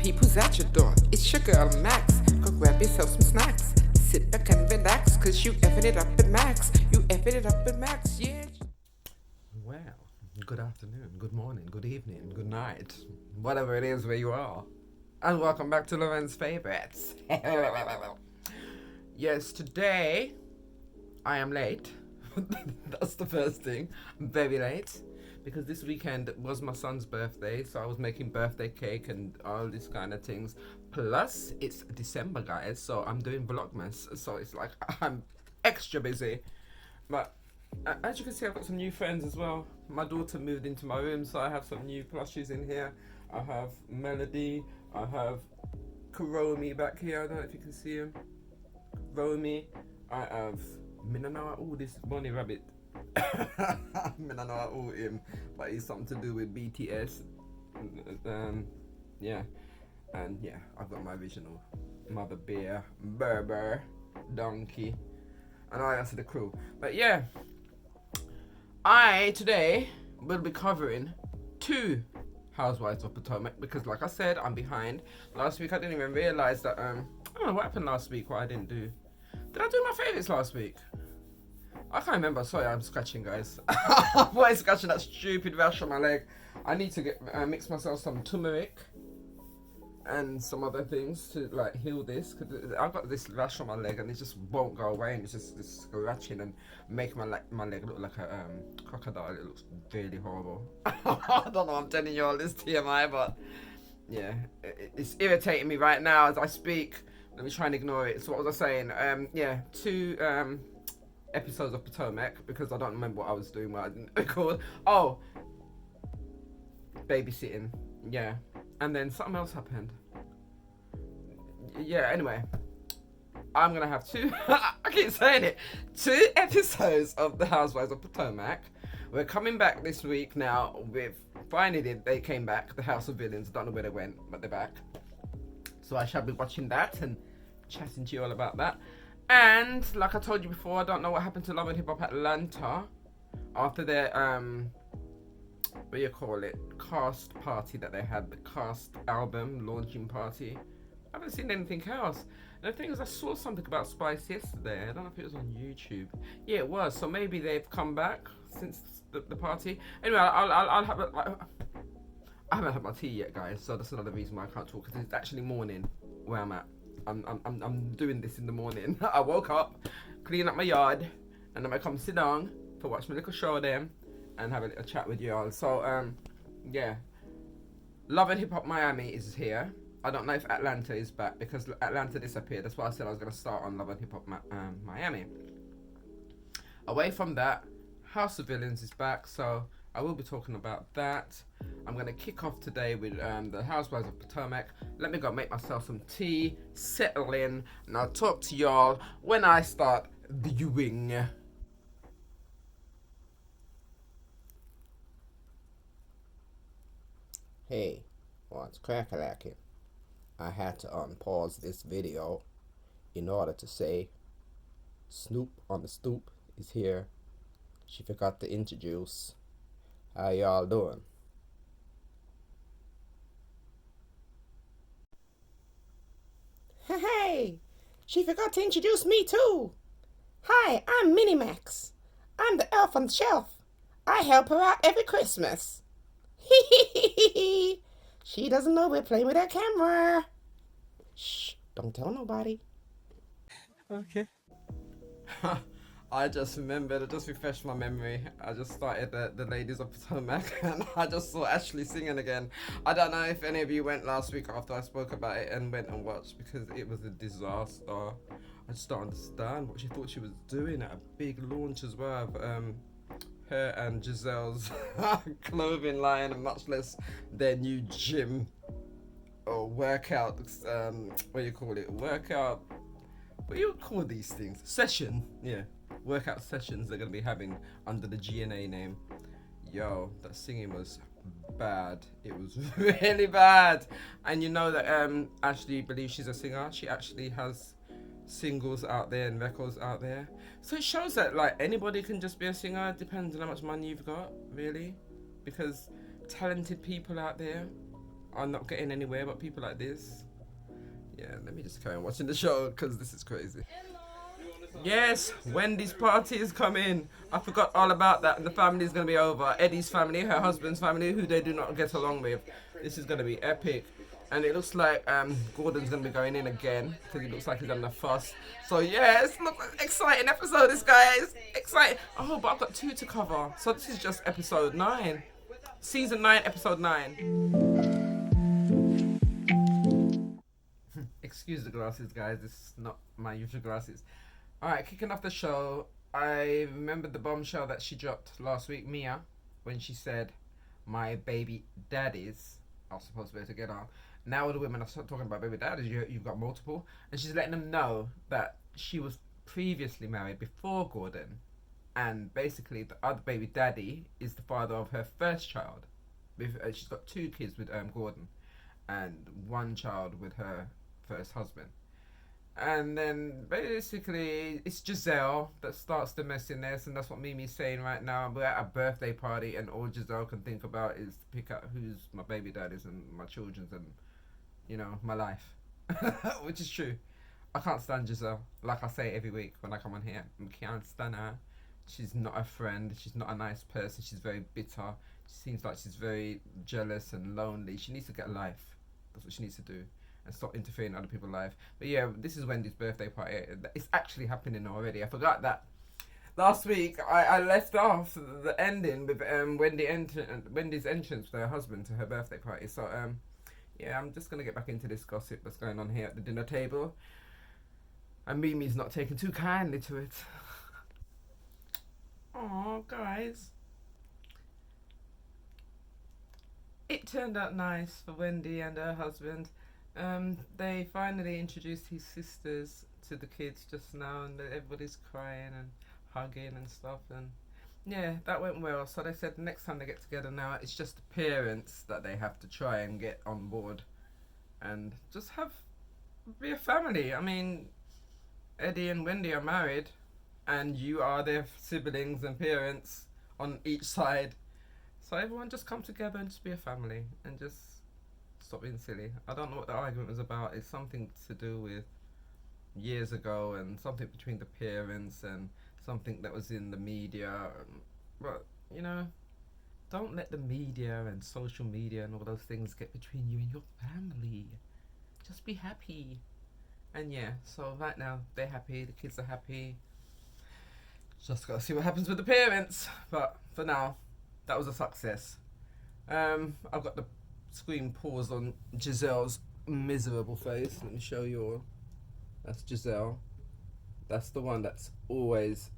peep who's at your door. It's your girl Max. Go grab yourself some snacks. Sit back and relax, cause you effing it up at Max. You effing it up at Max, yeah. Well, good afternoon, good morning, good evening, good night, whatever it is where you are. And welcome back to Lorens Favorites. Yes, today I am late. That's the first thing. I'm very late. Because this weekend was my son's birthday, so I was making birthday cake and all these kind of things. Plus, it's December, guys, so I'm doing Vlogmas, so it's like I'm extra busy. But as you can see, I've got some new friends as well. My daughter moved into my room, so I have some new plushies in here. I have Melody, I have Kuromi back here. I don't know if you can see him. Kuromi. I have Minanawa. Oh, this bunny rabbit. I don't know all him, but it's something to do with BTS. Yeah, and yeah, I've got my original mother bear, Berber, donkey, and I answer the crew. But yeah, I today will be covering 2 Housewives of Potomac because, like I said, I'm behind. Last week I didn't even realize that. I don't know what happened last week. What I didn't do. Did I do my favorites last week? I can't remember. Sorry, I'm scratching, guys. Why is scratching that stupid rash on my leg? I need to get mix myself some turmeric and some other things to like heal this, because I've got this rash on my leg and it just won't go away, and it's just scratching and making my leg look like a crocodile. It looks really horrible. I don't know. I'm telling you all this TMI, but yeah, it's irritating me right now as I speak. Let me try and ignore it. So what was I saying? Yeah, 2 episodes of Potomac, because I don't remember what I was doing, what I didn't record. Oh, babysitting. Yeah, and then something else happened. Yeah, anyway, I'm gonna have 2 I keep saying it, 2 episodes of the Housewives of Potomac. We're coming back this week now with, finally they came back, the House of Villains. I don't know where they went, but they're back, so I shall be watching that and chatting to you all about that. And like I told you before, I don't know what happened to Love and Hip Hop Atlanta after their what do you call it, cast party that they had, the cast album launching party. I haven't seen anything else. And the thing is, I saw something about Spice yesterday. I don't know if it was on YouTube. Yeah, it was. So maybe they've come back since the party. Anyway, I'll have I haven't had my tea yet, guys. So that's another reason why I can't talk, because it's actually morning where I'm at. I'm doing this in the morning. I woke up, clean up my yard, and then I come sit down to watch my little show then and have a little chat with you all. So yeah, Love and Hip Hop Miami is here. I don't know if Atlanta is back because Atlanta disappeared. That's why I said I was gonna start on Love and Hip Hop Miami. Away from that, House of Villains is back, so I will be talking about that. I'm going to kick off today with the Housewives of Potomac. Let me go make myself some tea, settle in, and I'll talk to y'all when I start viewing. Hey, what's crack-a-lacking? I had to unpause this video in order to say Snoop on the stoop is here. She forgot to introduce. How y'all doing? Hey, she forgot to introduce me too. Hi, I'm Minimax. I'm the elf on the shelf. I help her out every Christmas. She doesn't know we're playing with her camera. Shh, don't tell nobody. Okay. I just remembered, I just refreshed my memory. I just started the Ladies of Potomac and I just saw Ashley singing again. I don't know if any of you went last week after I spoke about it and went and watched, because it was a disaster. I just don't understand what she thought she was doing at a big launch as well of her and Giselle's clothing line, and much less their new gym or workout, what do you call it? Workout, what do you call these things? Session, yeah. Workout sessions they're going to be having under the GNA name. Yo, that singing was bad. It was really bad. And you know that Ashley believes she's a singer. She actually has singles out there and records out there. So it shows that like anybody can just be a singer. It depends on how much money you've got, really. Because talented people out there are not getting anywhere, but people like this. Yeah, let me just carry on watching the show because this is crazy. Yes, Wendy's party is coming. I forgot all about that. And the family is going to be over. Eddie's family, her husband's family, who they do not get along with. This is going to be epic. And it looks like Gordon's going to be going in again because he looks like he's having a fuss. So yes, look, exciting episode this, guys. Exciting. Oh, but I've got 2 to cover. So this is just episode 9. Season 9, episode 9. Excuse the glasses, guys. This is not my usual glasses. Alright, kicking off the show, I remember the bombshell that she dropped last week, Mia, when she said, my baby daddies are supposed to be together. Now the women are talking about baby daddies, you've got multiple. And she's letting them know that she was previously married before Gordon. And basically the other baby daddy is the father of her first child. She's got 2 kids with Gordon and 1 child with her first husband. And then basically it's Giselle that starts the messiness, and that's what Mimi's saying right now. We're at a birthday party and all Giselle can think about is to pick out who's my baby daddies and my children's and, you know, my life. Which is true. I can't stand Giselle. Like I say every week when I come on here, I can't stand her. She's not a friend. She's not a nice person. She's very bitter. She seems like she's very jealous and lonely. She needs to get a life. That's what she needs to do. And stop interfering in other people's life. But yeah, this is Wendy's birthday party. It's actually happening already. I forgot that. Last week, I left off the ending with Wendy's entrance with her husband to her birthday party. So, yeah, I'm just going to get back into this gossip that's going on here at the dinner table. And Mimi's not taking too kindly to it. Aw, guys. It turned out nice for Wendy and her husband. They finally introduced his sisters to the kids just now, and everybody's crying and hugging and stuff, and yeah, that went well. So they said next time they get together now, it's just the parents that they have to try and get on board and just be a family. I mean, Eddie and Wendy are married, and you are their siblings and parents on each side. So everyone just come together and just be a family and just stop being silly. I don't know what the argument was about. It's something to do with years ago and something between the parents and something that was in the media. But, you know, don't let the media and social media and all those things get between you and your family. Just be happy. And yeah, so right now they're happy, the kids are happy. Just gotta see what happens with the parents. But for now, that was a success. I've got the screen paused on Giselle's miserable face. Let me show you all. That's Giselle. That's the one that's always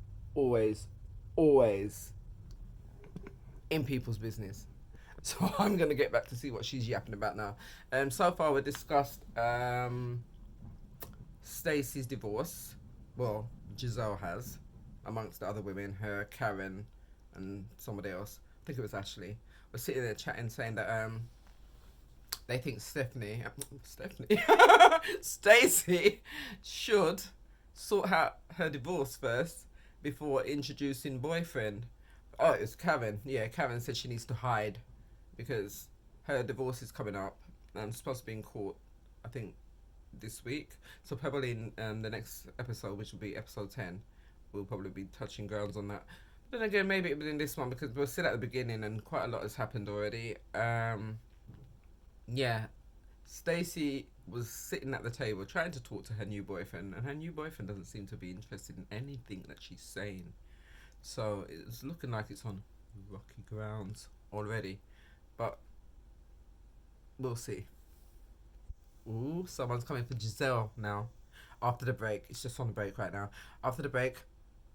in people's business. So I'm gonna get back to see what she's yapping about now. So far we discussed Stacey's divorce. Well, Giselle has, amongst the other women, her, Karen, and somebody else. I think it was Ashley. We're sitting there chatting, saying that they think Stacey should sort out her divorce first before introducing boyfriend. Oh, it's Karen. Yeah, Karen said she needs to hide because her divorce is coming up and supposed to be in court, I think, this week. So probably in the next episode, which will be episode 10, we'll probably be touching grounds on that. But then again, maybe it'll be in this one because we're still at the beginning and quite a lot has happened already. Yeah, Stacey was sitting at the table trying to talk to her new boyfriend, and her new boyfriend doesn't seem to be interested in anything that she's saying. So it's looking like it's on rocky grounds already, but we'll see. Ooh, someone's coming for Giselle now. After the break, it's just on the break right now. After the break,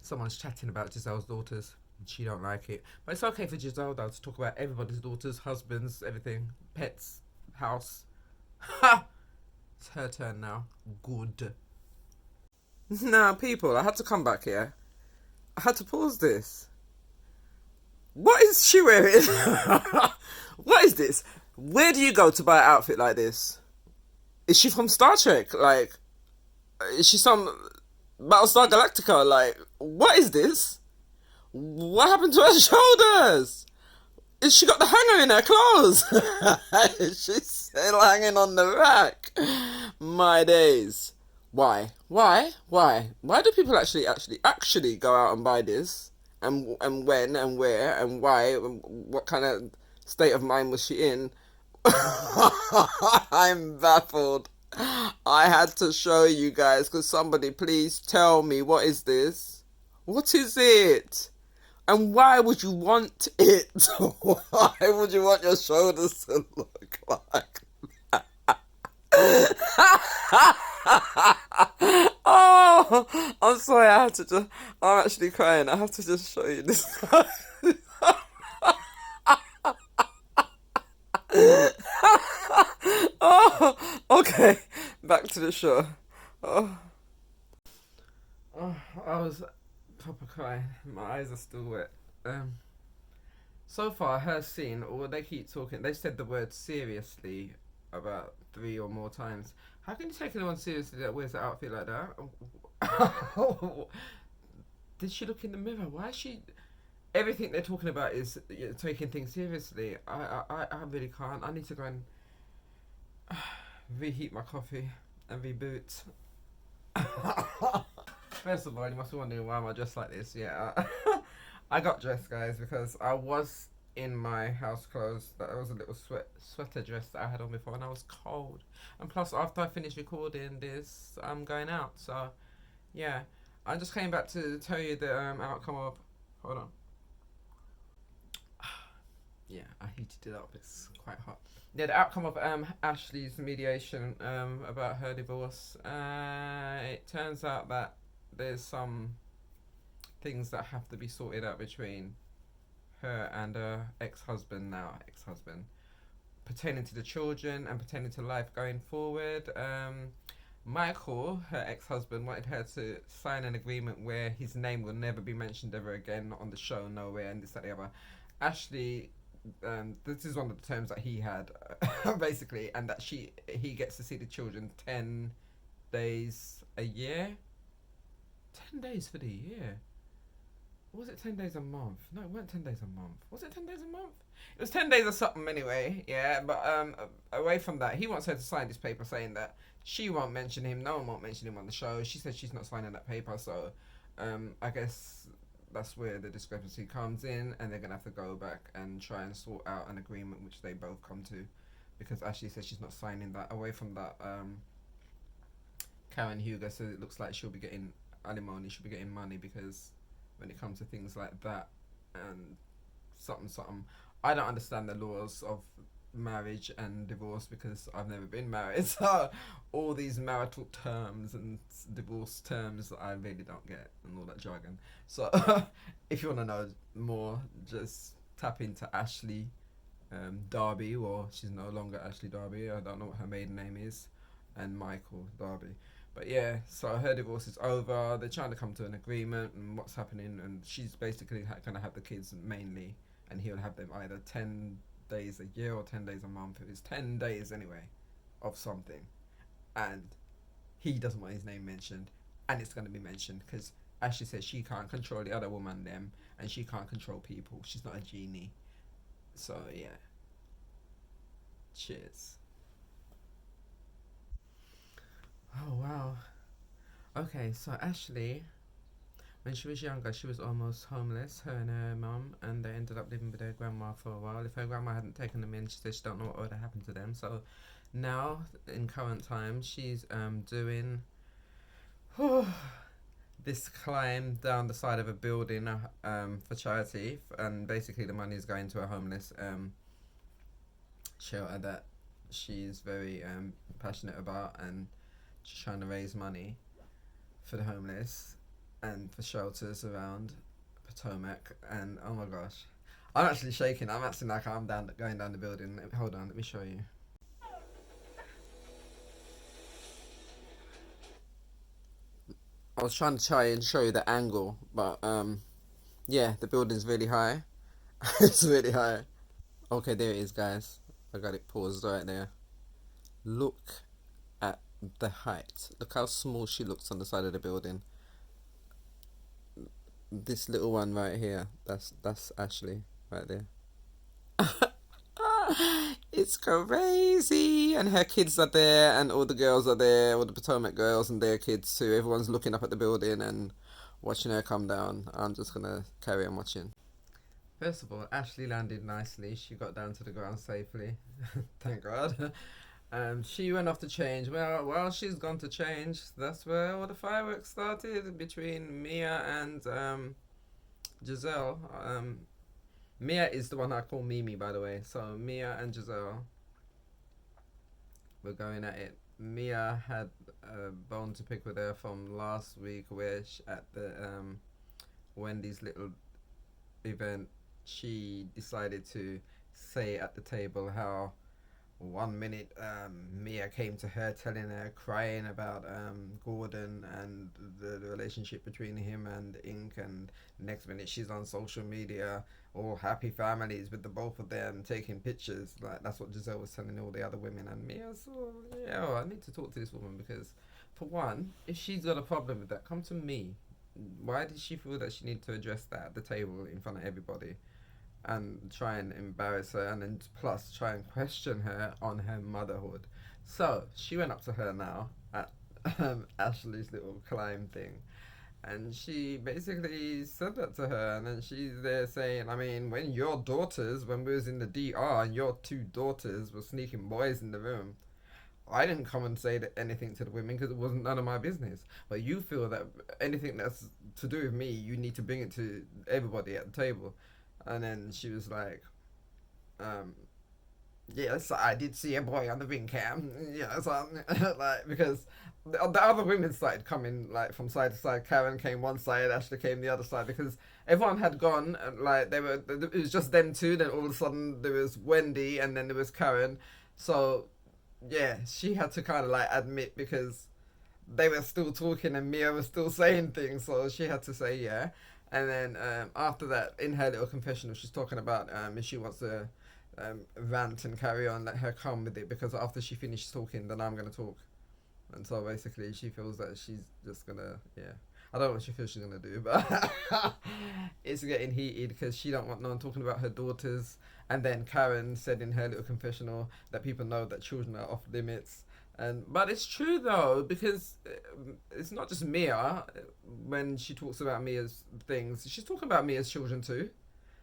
someone's chatting about Giselle's daughters, and she don't like it. But it's okay for Giselle though to talk about everybody's daughters, husbands, everything, pets, house. Ha! It's her turn now. Good. Now, people, I had to come back here. I had to pause this. What is she wearing? What is this? Where do you go to buy an outfit like this? Is she from Star Trek? Like, is she some Battlestar Galactica? Like, what is this? What happened to her shoulders? She got the hanger in her clothes. She's still hanging on the rack. My days. Why do people actually go out and buy this? And when and where and why? What kind of state of mind was she in? I'm baffled. I had to show you guys because somebody please tell me, what is this? What is it? And why would you want it? Why would you want your shoulders to look like Oh, I'm sorry, I'm actually crying. I have to just show you this. Oh, okay, back to the show. Oh, oh, I was proper crying. My eyes are still wet. So far, her scene, or they keep talking, they said the word seriously about 3 or more times. How can you take anyone seriously that wears an outfit like that? Did she look in the mirror? Why is she... Everything they're talking about is taking things seriously. I really can't. I need to go and reheat my coffee and reboot. First of all, you must be wondering why am I dressed like this. Yeah, I got dressed, guys, because I was in my house clothes. That was a little sweater dress that I had on before, and I was cold. And plus, after I finished recording this, I'm going out. So, yeah, I just came back to tell you the outcome of. Hold on. Yeah, I heated it up. It's quite hot. Yeah, the outcome of Ashley's mediation about her divorce. It turns out that there's some things that have to be sorted out between her and her ex-husband, pertaining to the children and pertaining to life going forward. Michael, her ex-husband, wanted her to sign an agreement where his name will never be mentioned ever again on the show, nowhere, and this, that, the other. Ashley, this is one of the terms that he had, basically, and that he gets to see the children 10 days a year. 10 days for the year. Or was it 10 days a month? No, it weren't 10 days a month. Was it 10 days a month? It was 10 days or something anyway, yeah, but away from that, he wants her to sign this paper saying that she won't mention him, no one won't mention him on the show. She said she's not signing that paper, so I guess that's where the discrepancy comes in, and they're going to have to go back and try and sort out an agreement which they both come to, because Ashley says she's not signing that. Away from that, Karen Huger says it looks like she'll be getting alimony, she'll be getting money, because when it comes to things like that and something, I don't understand the laws of marriage and divorce because I've never been married, so all these marital terms and divorce terms I really don't get, and all that jargon. So if you want to know more, just tap into Ashley Darby, or she's no longer Ashley Darby, I don't know what her maiden name is, and Michael Darby. But yeah, so her divorce is over, they're trying to come to an agreement and what's happening, and she's basically going to have the kids mainly, and he'll have them either 10 days a year or 10 days a month. It's 10 days anyway of something, and he doesn't want his name mentioned, and it's going to be mentioned because Ashley says she can't control the other woman, them, and she can't control people. She's not a genie. So yeah, cheers. Oh wow. Okay, so Ashley, when she was younger, she was almost homeless, her and her mum, and they ended up living with their grandma for a while. If her grandma hadn't taken them in, she said she don't know what would have happened to them. So now, in current time, she's doing this climb down the side of a building for charity, and basically the money is going to a homeless shelter that she's very passionate about, and she's trying to raise money for the homeless and for shelters around Potomac. And oh my gosh, I'm actually shaking. I'm actually like I'm going down the building. Hold on, let me show you. I was trying to try and show you the angle, but yeah, the building's really high. It's really high. Okay, there it is, guys. I got it paused right there. Look at the height. Look how small she looks on the side of the building. This little one right here, that's Ashley right there. It's crazy. And her kids are there, and all the girls are there, all the Potomac girls and their kids too. Everyone's looking up at the building and watching her come down. I'm just gonna carry on watching. First of all, Ashley landed nicely. She got down to the ground safely. Thank God. She went off to change. Well, while she's gone to change, that's where all the fireworks started between Mia and Giselle. Mia is the one I call Mimi, by the way. So Mia and Giselle were going at it. Mia had a bone to pick with her from last week, where at the Wendy's little event, she decided to say at the table how 1 minute Mia came to her telling her, crying about Gordon and the relationship between him and Ink, and next minute she's on social media, all happy families with the both of them taking pictures. Like, that's what Giselle was telling all the other women, and Mia's, yeah, well, I need to talk to this woman, because for one, if she's got a problem with that, come to me. Why did she feel that she needed to address that at the table in front of everybody and try and embarrass her, and then plus try and question her on her motherhood? So she went up to her now at Ashley's little climb thing, and she basically said that to her, and then she's there saying, I mean, when your daughters, when we was in the DR and your two daughters were sneaking boys in the room, I didn't come and say anything to the women because it wasn't none of my business. But you feel that anything that's to do with me, you need to bring it to everybody at the table. And then she was like, um, yes, I did see a boy on the ring cam. Yes, like, because the other women started coming like from side to side. Karen came one side, Ashley came the other side, because everyone had gone. And, like, it was just them two. Then all of a sudden there was Wendy, and then there was Karen. So yeah, she had to kind of like admit, because they were still talking and Mia was still saying things, so she had to say yeah. And then after that, in her little confessional, she's talking about if she wants to rant and carry on, let her come with it, because after she finishes talking, then I'm gonna talk. And so basically, she feels that she's just gonna, yeah. I don't know what she feels she's gonna do, but it's getting heated because she don't want no one talking about her daughters. And then Karen said in her little confessional that people know that children are off limits. And but it's true though, because it's not just Mia. When she talks about Mia's things, she's talking about Mia's children too.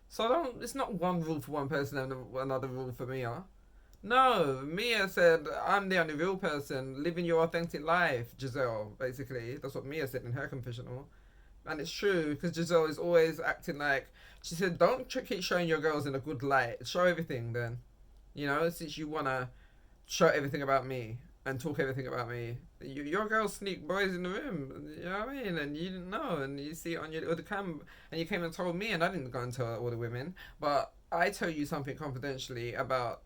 So don't. It's not one rule for one person and another rule for Mia. No, Mia said, I'm the only real person living your authentic life, Giselle, basically. That's what Mia said in her confessional. And it's true, because Giselle is always acting like, she said, don't keep showing your girls in a good light. Show everything then. You know, since you want to show everything about me and talk everything about me. Your girls sneak boys in the room, you know what I mean? And you didn't know, and you see it on your other cam, and you came and told me, and I didn't go and tell all the women. But I tell you something confidentially about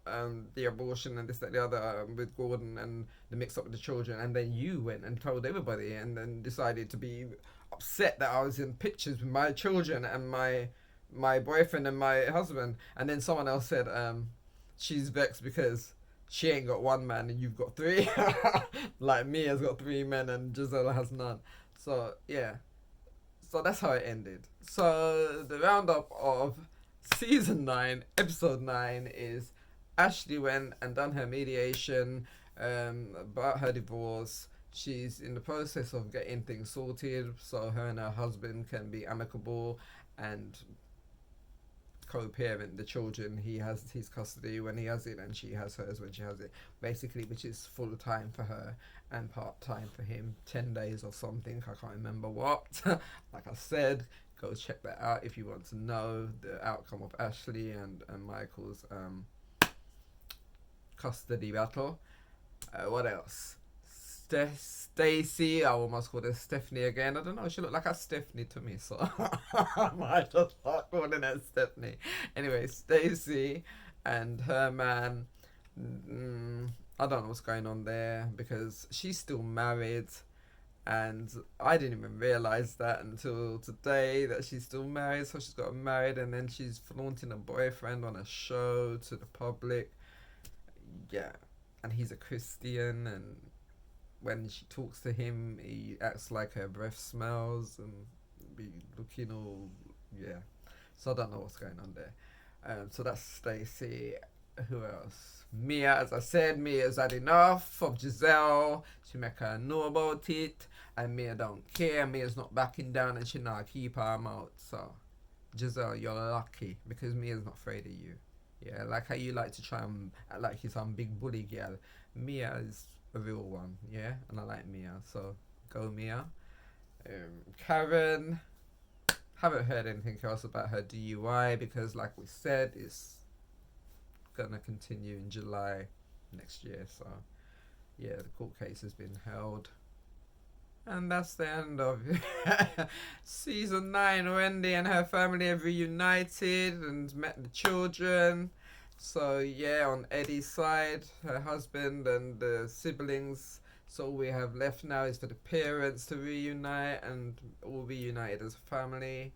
the abortion and this, that, the other, with Gordon and the mix up with the children, and then you went and told everybody, and then decided to be upset that I was in pictures with my children and my boyfriend and my husband, and then someone else said she's vexed because she ain't got one man and you've got three. Like Mia's got three men and Gisela has none. So yeah, so that's how it ended. So the roundup of season 9, episode 9 is Ashley went and done her mediation about her divorce. She's in the process of getting things sorted so her and her husband can be amicable and co-parent the children. He has his custody when he has it, and she has hers when she has it, basically, which is full time for her and part time for him. 10 days or something, I can't remember what. Like I said, go check that out if you want to know the outcome of Ashley and Michael's custody battle. What else? Stacy, I almost called her Stephanie again. I don't know, she looked like a Stephanie to me, so I might just start calling her Stephanie. Anyway, Stacy and her man, I don't know what's going on there, because she's still married, and I didn't even realise that until today, that she's still married. So she's got married, and then she's flaunting a boyfriend on a show to the public. Yeah, and he's a Christian, and when she talks to him, he acts like her breath smells and be looking all, yeah. So I don't know what's going on there. So that's Stacey. Who else? Mia, as I said, Mia's had enough of Giselle. She make her know about it, and Mia don't care. Mia's not backing down, and she not keep her mouth. So, Giselle, you're lucky because Mia's not afraid of you. Yeah, like how you like to try and act like you're some big bully girl. Mia is a real one, yeah, and I like Mia. So go Mia. Karen, haven't heard anything else about her DUI because, like we said, it's gonna continue in July next year. So yeah, the court case has been held. And that's the end of season 9. Wendy and her family have reunited and met the children. So yeah, on Eddie's side, her husband and the siblings. So all we have left now is for the parents to reunite and all reunited as a family.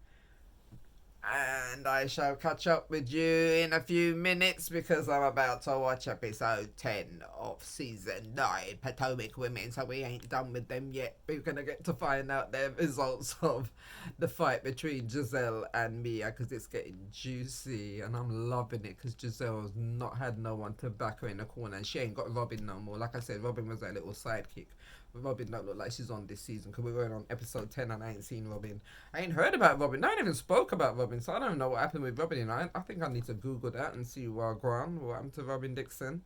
And I shall catch up with you in a few minutes because I'm about to watch episode 10 of season 9, Potomac Women, so we ain't done with them yet. We're going to get to find out the results of the fight between Giselle and Mia because it's getting juicy and I'm loving it because Giselle's not had no one to back her in the corner and she ain't got Robin no more. Like I said, Robin was her little sidekick. Robin don't look like she's on this season because we're going on episode 10 and I ain't seen Robin. I ain't heard about Robin. I ain't even spoke about Robin, so I don't know what happened with Robin. I think I need to Google that and see what happened to Robin Dixon.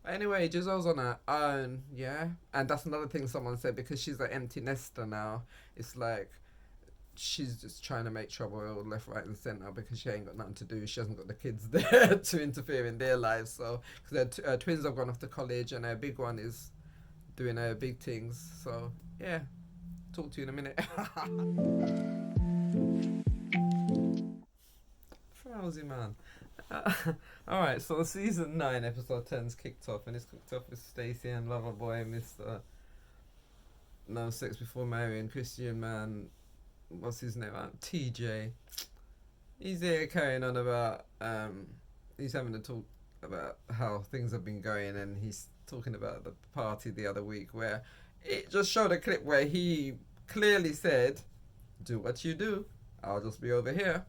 But anyway, Giselle's on her own, yeah. And that's another thing someone said because she's an empty nester now. It's like she's just trying to make trouble left, right, and centre because she ain't got nothing to do. She hasn't got the kids there to interfere in their lives. So because her twins have gone off to college and her big one is doing her big things. So yeah, talk to you in a minute. Frowsy man. Alright, so season 9 episode 10's kicked off and it's kicked off with Stacey and Loverboy, Mr. No Sex Before Marrying, Christian man, what's his name, TJ. He's there carrying on about he's having a talk about how things have been going and he's talking about the party the other week where it just showed a clip where he clearly said, do what you do, I'll just be over here.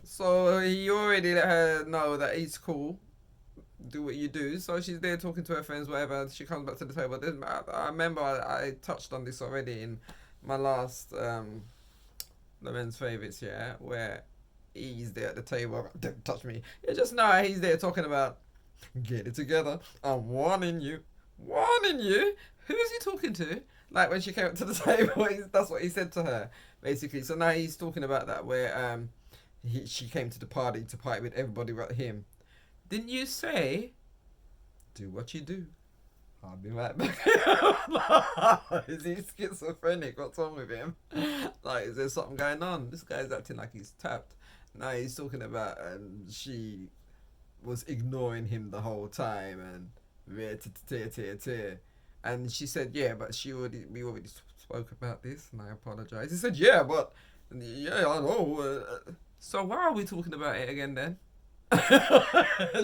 So he already let her know that he's cool, do what you do. So she's there talking to her friends, whatever. She comes back to the table. I remember I touched on this already in my last Lorens favourites, yeah, where he's there at the table. Don't touch me. You just know he's there talking about, get it together. I'm warning you. Warning you? Who is he talking to? Like when she came up to the table, that's what he said to her, basically. So now he's talking about that where she came to the party to party with everybody but him. Didn't you say, do what you do? I'll be right back. Is he schizophrenic? What's wrong with him? Like, is there something going on? This guy's acting like he's tapped. Now he's talking about she was ignoring him the whole time and and she said, yeah, but we already spoke about this and I apologize. He said, yeah, but yeah, I know. So why are we talking about it again then?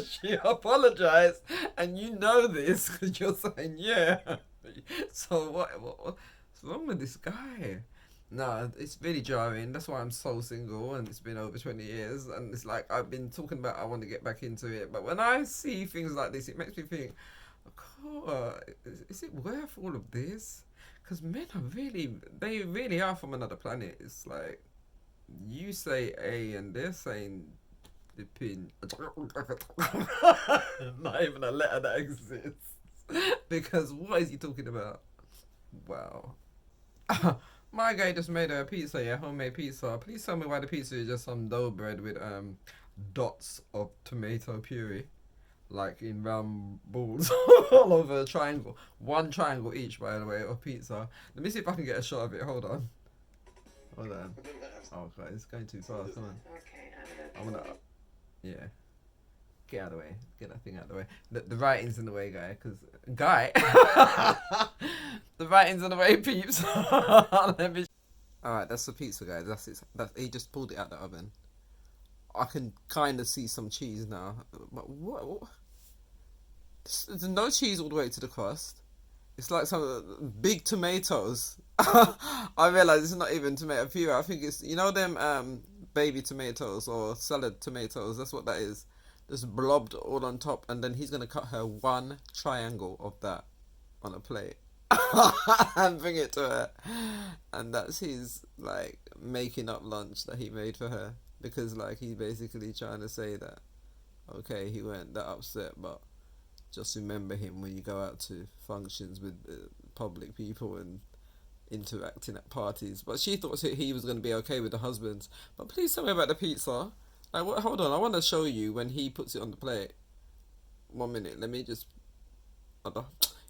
She apologized and you know this because you're saying yeah. So what's wrong with this guy? No, it's really jarring. That's why I'm so single and it's been over 20 years and it's like I've been talking about I want to get back into it, but when I see things like this it makes me think, oh, is it worth all of this? Because men are they really are from another planet. It's like you say A and they're saying the pin. Not even a letter that exists. Because what is he talking about? Wow. My guy just made a pizza, yeah, homemade pizza. Please tell me why the pizza is just some dough bread with dots of tomato puree, like in round balls all over a triangle. One triangle each, by the way, of pizza. Let me see if I can get a shot of it. Hold on. Oh god, it's going too fast. Come on. I'm gonna. Yeah. Get out of the way. Get that thing out of the way. The writing's in the way, guy. The writing's in the way, peeps. Alright, that's the pizza, guys. That's it. He just pulled it out the oven. I can kind of see some cheese now. But what? There's no cheese all the way to the crust. It's like some big tomatoes. I realise it's not even tomato puree. I think it's, you know them baby tomatoes or salad tomatoes. That's what that is. Just blobbed all on top, and then he's gonna cut her one triangle of that on a plate and bring it to her, and that's his like making up lunch that he made for her, because like he's basically trying to say that okay, he weren't that upset, but just remember him when you go out to functions with public people and interacting at parties. But she thought he was going to be okay with the husbands. But please tell me about the pizza. Like, what, hold on, I want to show you when he puts it on the plate. 1 minute, let me just. The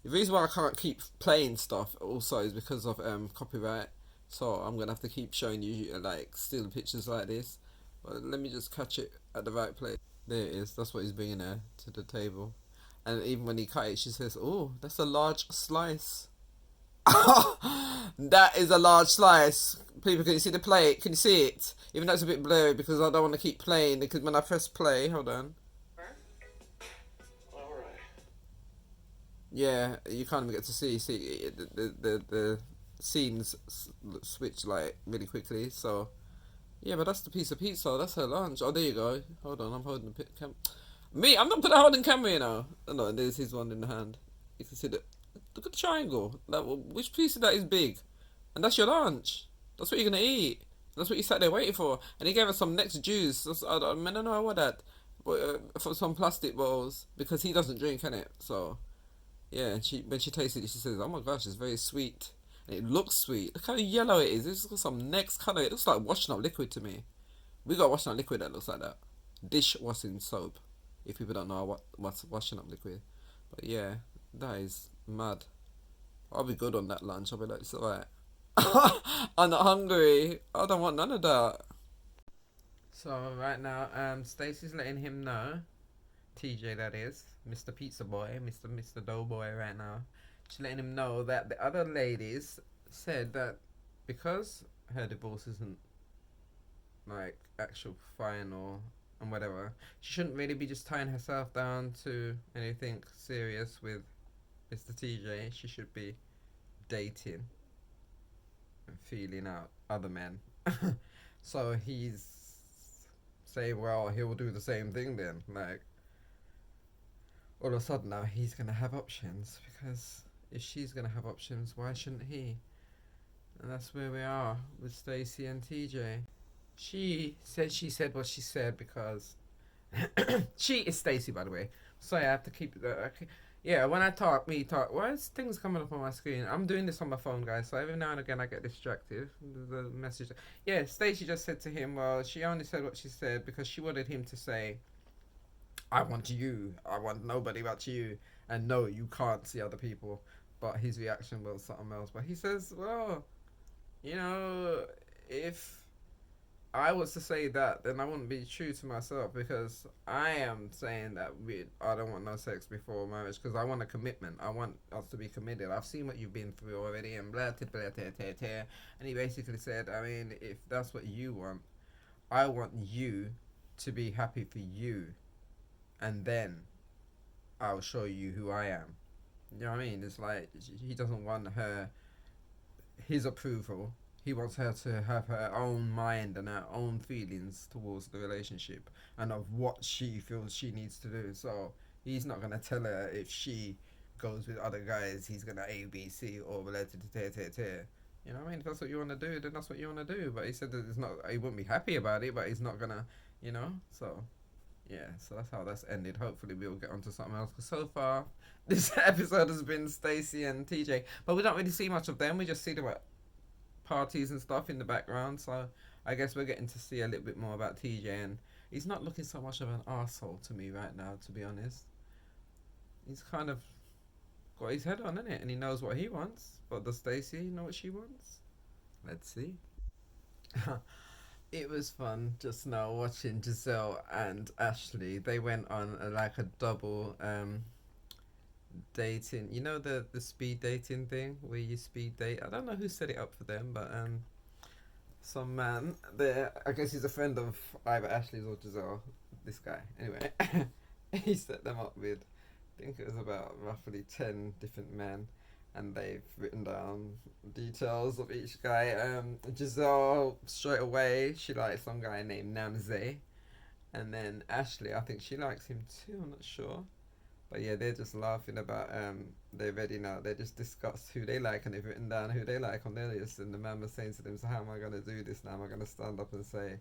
reason why I can't keep playing stuff also is because of copyright. So I'm gonna have to keep showing you like still pictures like this. But let me just catch it at the right place. There it is. That's what he's bringing her to the table. And even when he cut it, she says, "Oh, that's a large slice." That is a large slice. People, can you see the plate? Can you see it? Even though it's a bit blurry because I don't want to keep playing. Because when I press play, hold on. Alright. Yeah, you can't even get to see. See, the scenes switch like really quickly. So, yeah, but that's the piece of pizza. That's her lunch. Oh, there you go. Hold on, I'm holding the Me, I'm not putting a holding camera, you know. Oh, no, there's his one in the hand. You can see the look at the triangle. Like, which piece of that is big? And that's your lunch. That's what you're gonna eat. That's what you sat there waiting for. And he gave us some next juice. I don't know what that, but for some plastic bowls because he doesn't drink, innit? So yeah. And when she tasted it, she says, "Oh my gosh, it's very sweet." And it looks sweet. Look how yellow it is. It's got some next color. It looks like washing up liquid to me. We got washing up liquid that looks like that. Dishwashing soap. If people don't know what's washing up liquid, but yeah, that is mad. I'll be good on that lunch. I'll be like, it's alright. I'm not hungry. I don't want none of that. So right now, Stacey's letting him know, TJ that is, Mr. Pizza Boy, Mr. Doughboy right now. She's letting him know that the other ladies said that because her divorce isn't like actual final and whatever, she shouldn't really be just tying herself down to anything serious with Mr. TJ. She should be dating and feeling out other men. So he's saying, well, he'll do the same thing then. Like, all of a sudden now he's going to have options, because if she's going to have options, why shouldn't he? And that's where we are with Stacey and TJ. She said what she said because she is Stacey, by the way. Sorry, I have to keep yeah, when I talk, why is things coming up on my screen? I'm doing this on my phone, guys, so every now and again I get distracted. The message. Yeah, Stacey just said to him, well, she only said what she said because she wanted him to say, I want you, I want nobody but you, and no, you can't see other people. But his reaction was something else. But he says, well, you know, if I was to say that, then I wouldn't be true to myself, because I am saying that I don't want no sex before marriage, because I want a commitment. I want us to be committed. I've seen what you've been through already, and blah, blah, blah, blah, blah, blah. And he basically said, I mean, if that's what you want, I want you to be happy for you, and then I'll show you who I am. You know what I mean? It's like he doesn't want his approval. He wants her to have her own mind and her own feelings towards the relationship and of what she feels she needs to do. So he's not going to tell her if she goes with other guys, he's going to A, B, C, or related to tear. You know what I mean? If that's what you want to do, then that's what you want to do. But he said that it's not, he wouldn't be happy about it, but he's not going to, you know? So, yeah, so that's how that's ended. Hopefully we'll get onto something else. Because so far, this episode has been Stacey and TJ. But we don't really see much of them. We just see the parties and stuff in the background, so I guess we're getting to see a little bit more about TJ, and he's not looking so much of an arsehole to me right now, to be honest. He's kind of got his head on, innit? And he knows what he wants, but does Stacey know what she wants? Let's see. It was fun just now watching Giselle and Ashley. They went on like a double dating, you know, the speed dating thing where you speed date. I don't know who set it up for them, but some man there, I guess he's a friend of either Ashley's or Giselle, this guy anyway. He set them up with, I think it was about roughly 10 different men, and they've written down details of each guy. Giselle, straight away, she likes some guy named Namze. And then Ashley, I think she likes him too, I'm not sure. But yeah, they're just laughing about, they're ready now. They just discussed who they like and they've written down who they like on their list. And the man was saying to them, so how am I going to do this now? Am I going to stand up and say,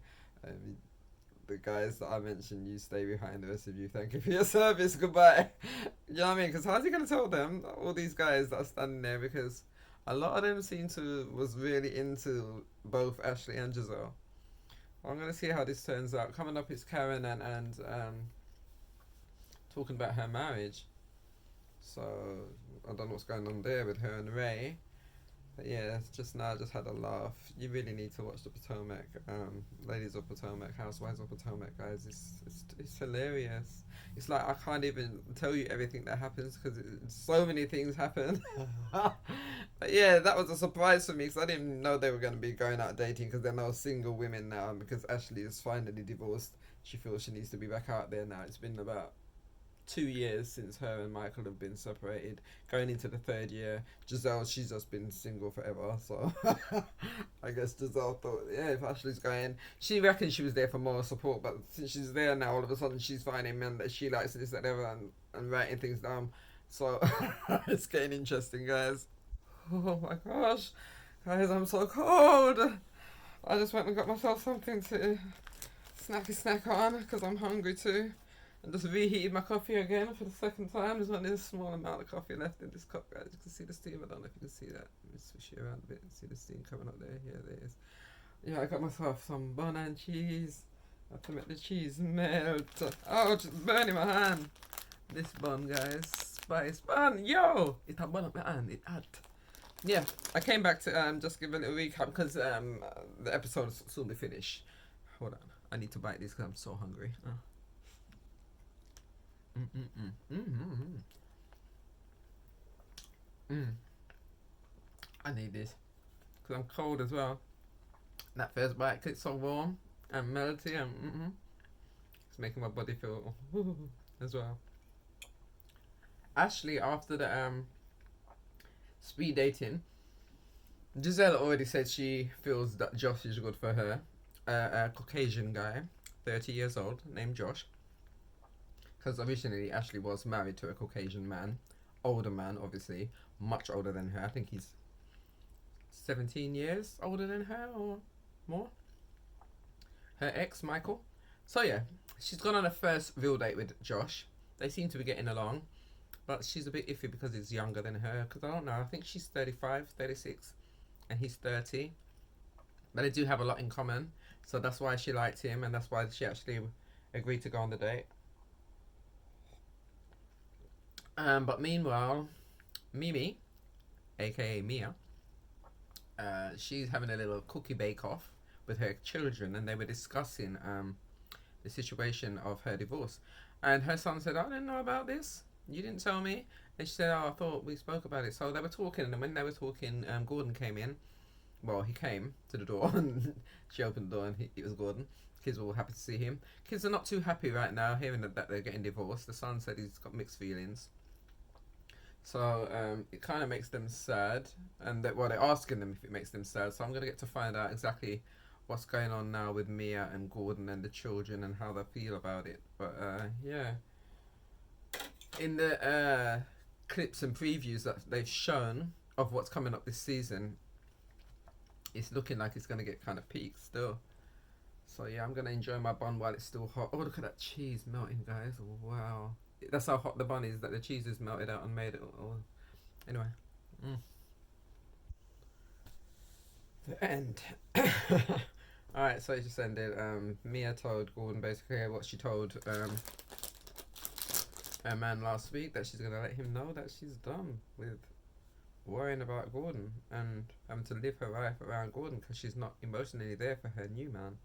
the guys that I mentioned, you stay behind, the rest of you, thank you for your service, goodbye. You know what I mean? Because how's he going to tell them, all these guys that are standing there? Because a lot of them was really into both Ashley and Giselle. I'm going to see how this turns out. Coming up is Karen and talking about her marriage. So I don't know what's going on there with her and Ray. But yeah, just now I just had a laugh. You really need to watch the Potomac, Ladies of Potomac, Housewives of Potomac, guys. It's hilarious. It's like I can't even tell you everything that happens because so many things happen. But yeah, that was a surprise for me because I didn't know they were going to be going out dating because they're now single women now. And because Ashley is finally divorced, she feels she needs to be back out there now. It's been about 2 years since her and Michael have been separated, going into the 3rd year. Giselle, she's just been single forever, so I guess Giselle thought, yeah, if Ashley's going, she reckons she was there for moral support, but since she's there now, all of a sudden she's finding men that she likes and this, that, whatever, and writing things down. So it's getting interesting, guys. Oh my gosh, guys, I'm so cold. I just went and got myself something to snack on because I'm hungry too. And just reheated my coffee again for the 2nd time. There's only a small amount of coffee left in this cup, guys. You can see the steam. I don't know if you can see that. Let me switch it around a bit. See the steam coming up there. Yeah, there it is. Yeah, I got myself some bun and cheese. I have to make the cheese melt. Oh, it's just burning my hand. This bun, guys. Spice bun. Yo! It's a bun up my hand. It's hot. Yeah, I came back to just give a little recap because the episode will soon be finished. Hold on. I need to bite this because I'm so hungry. I need this because I'm cold as well. That first bite, cause it's so warm and melty and it's making my body feel as well. Ashley, after the speed dating, Giselle already said she feels that Josh is good for her. A Caucasian guy, 30 years old, named Josh. Because originally Ashley was married to a Caucasian man, older man, obviously, much older than her. I think he's 17 years older than her or more. Her ex, Michael. So yeah, she's gone on a first real date with Josh. They seem to be getting along, but she's a bit iffy because he's younger than her. Because I don't know, I think she's 35, 36, and he's 30. But they do have a lot in common, so that's why she liked him, and that's why she actually agreed to go on the date. But meanwhile, Mimi, aka Mia, she's having a little cookie bake-off with her children, and they were discussing the situation of her divorce. And her son said, I didn't know about this. You didn't tell me. And she said, oh, I thought we spoke about it. So they were talking, and when they were talking, Gordon came in. Well, he came to the door, and she opened the door, and it was Gordon. Kids were all happy to see him. Kids are not too happy right now, hearing that they're getting divorced. The son said he's got mixed feelings. So it kind of makes them sad, and they're asking them if it makes them sad. So I'm gonna get to find out exactly what's going on now with Mia and Gordon and the children and how they feel about it. But yeah, in the clips and previews that they've shown of what's coming up this season, it's looking like it's gonna get kind of peak still. So yeah, I'm gonna enjoy my bun while it's still hot. Oh, look at that cheese melting, guys! Wow. That's how hot the bun is, that the cheese is melted out and made it all. Anyway. The end. Alright, so it just ended. Mia told Gordon basically what she told her man last week, that she's going to let him know that she's done with worrying about Gordon and having to live her life around Gordon because she's not emotionally there for her new man.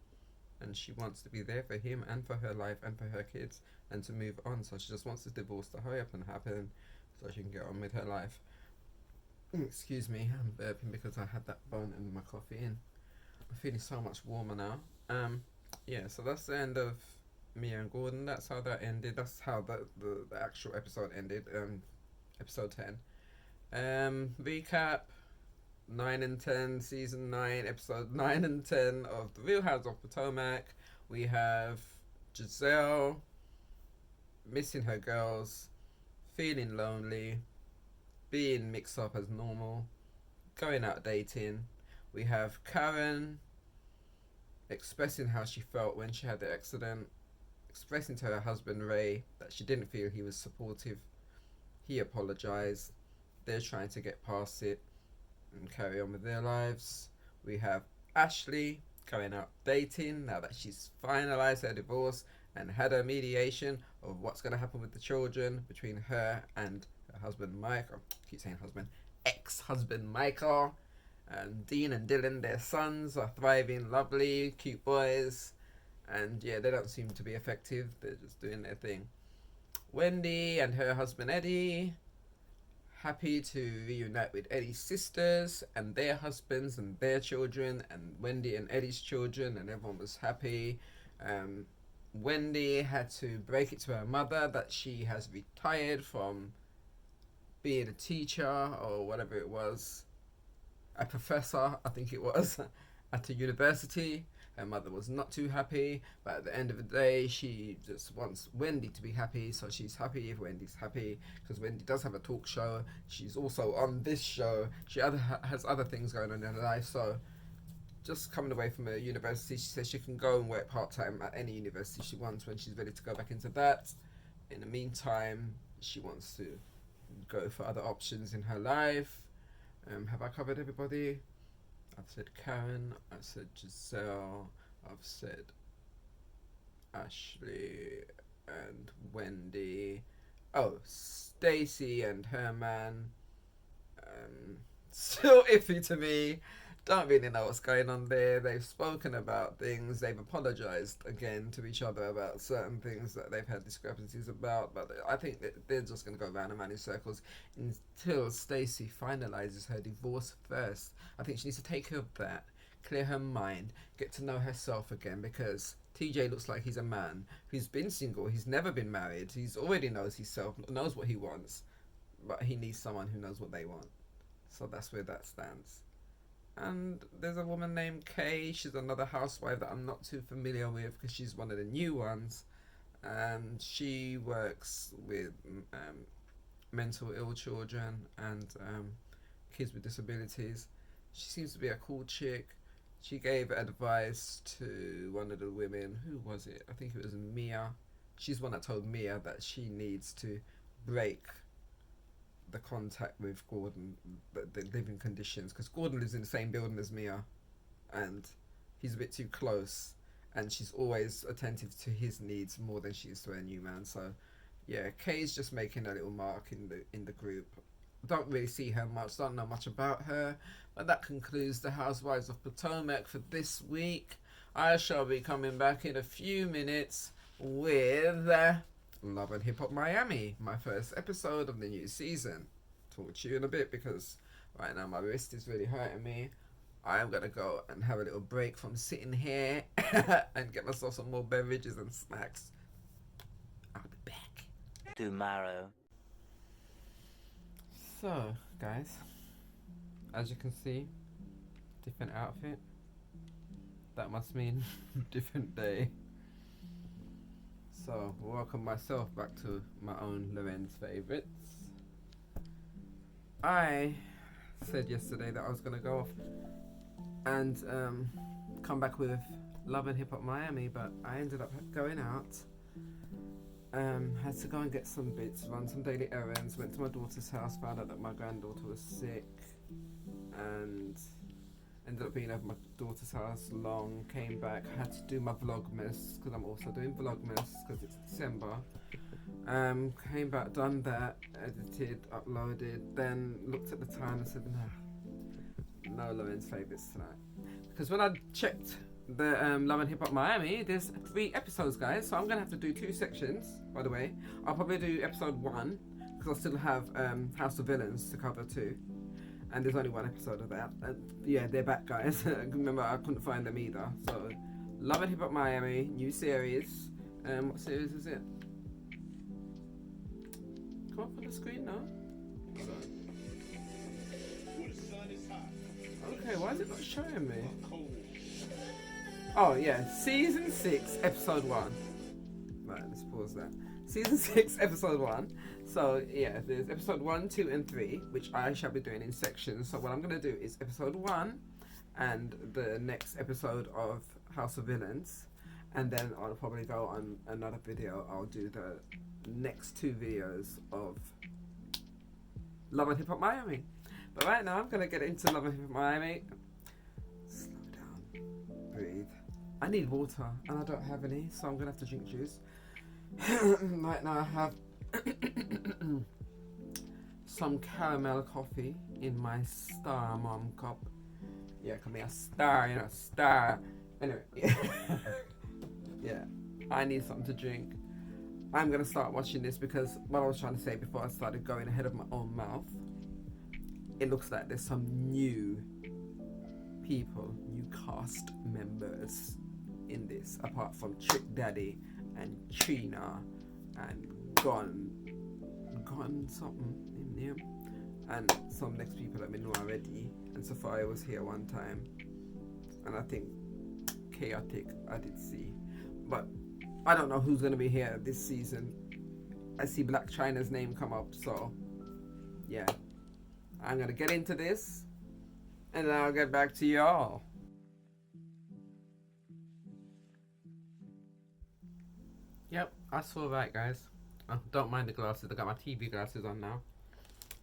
And she wants to be there for him and for her life and for her kids and to move on. So she just wants this divorce to hurry up and happen so she can get on with her life. Excuse me, I'm burping because I had that bun and my coffee in. I'm feeling so much warmer now. Yeah, so that's the end of Mia and Gordon. That's how that ended. That's how the actual episode ended. Episode 10. Recap 9 and 10, season 9, episode 9 and 10 of The Real Housewives of Potomac. We have Giselle missing her girls, feeling lonely, being mixed up as normal, going out dating. We have Karen expressing how she felt when she had the accident, expressing to her husband Ray that she didn't feel he was supportive. He apologized. They're trying to get past it and carry on with their lives. We have Ashley going out dating now that she's finalized her divorce and had her mediation of what's going to happen with the children between her and her husband Michael. I keep saying husband, ex-husband Michael. And Dean and Dylan, their sons, are thriving, lovely, cute boys. And yeah, they don't seem to be effective. They're just doing their thing. Wendy and her husband Eddie, happy to reunite with Eddie's sisters and their husbands and their children, and Wendy and Eddie's children, and everyone was happy. Wendy had to break it to her mother that she has retired from being a teacher or whatever it was, a professor, I think it was, at a university. Her mother was not too happy, but at the end of the day, she just wants Wendy to be happy, so she's happy if Wendy's happy, because Wendy does have a talk show. She's also on this show. She has other things going on in her life, so just coming away from a university, she says she can go and work part-time at any university she wants when she's ready to go back into that. In the meantime, she wants to go for other options in her life. Have I covered everybody? I've said Karen, I've said Giselle, I've said Ashley and Wendy. Oh, Stacey and her man. Still iffy to me. Don't really know what's going on there. They've spoken about things. They've apologized again to each other about certain things that they've had discrepancies about. But I think that they're just going to go round and round in circles until Stacey finalizes her divorce first. I think she needs to take care of that, clear her mind, get to know herself again, because TJ looks like he's a man who's been single. He's never been married. He's already knows himself, knows what he wants, but he needs someone who knows what they want. So that's where that stands. And there's a woman named Kay. She's another housewife that I'm not too familiar with because she's one of the new ones. And she works with mental ill children and kids with disabilities. She seems to be a cool chick. She gave advice to one of the women. Who was it? I think it was Mia. She's one that told Mia that she needs to break the contact with Gordon, the living conditions, because Gordon lives in the same building as Mia and he's a bit too close, and she's always attentive to his needs more than she is to her new man. So yeah, Kay's just making a little mark in the group. Don't really see her much, don't know much about her, but that concludes the Housewives of Potomac for this week. I shall be coming back in a few minutes with Love and Hip Hop Miami, my first episode of the new season. Talk to you in a bit because right now my wrist is really hurting me. I'm gonna go and have a little break from sitting here and get myself some more beverages and snacks. I'll be back tomorrow. So, guys, as you can see, different outfit. That must mean different day. So, welcome myself back to my own Lorens favourites. I said yesterday that I was going to go off and come back with Love and Hip Hop Miami, but I ended up going out. Had to go and get some bits, run some daily errands, went to my daughter's house, found out that my granddaughter was sick, and ended up being over my daughter's house long, came back, had to do my Vlogmas, because I'm also doing Vlogmas, because it's December. Came back, done that, edited, uploaded, then looked at the time and said, nah, no Lorens favourites tonight. Because when I checked the Love and Hip Hop Miami, there's 3 episodes, guys, so I'm going to have to do 2 sections, by the way. I'll probably do episode 1, because I still have House of Villains to cover too. And there's only 1 episode of that. And yeah, they're back, guys. Remember, I couldn't find them either. So, Love and Hip Hop Miami, new series. What series is it? Come up on the screen now. So, Okay, why is it not showing me? Oh yeah, season 6, episode 1. Right, let's pause that. Season 6, episode 1. So yeah, there's episode 1, 2, and 3, which I shall be doing in sections. So what I'm gonna do is episode 1 and the next episode of House of Villains, and then I'll probably go on another video. I'll do the next 2 videos of Love and Hip Hop Miami. But right now I'm gonna get into Love and Hip Hop Miami. Slow down, breathe. I need water and I don't have any, so I'm gonna have to drink juice. Right now I have some caramel coffee in my Star Mom cup. Yeah, come here, Star, you know, Star. Anyway, yeah, I need something to drink. I'm gonna start watching this because what I was trying to say before I started going ahead of my own mouth, it looks like there's some new people, new cast members in this, apart from Trick Daddy and Trina and Gon something in there, and some next people that we know already. And Sophia was here one time, and I think Chaotic I did see, but I don't know who's gonna be here this season. I see Black China's name come up, so yeah, I'm gonna get into this and then I'll get back to y'all. Yep, I saw that, guys. Oh, don't mind the glasses, I got my TV glasses on now.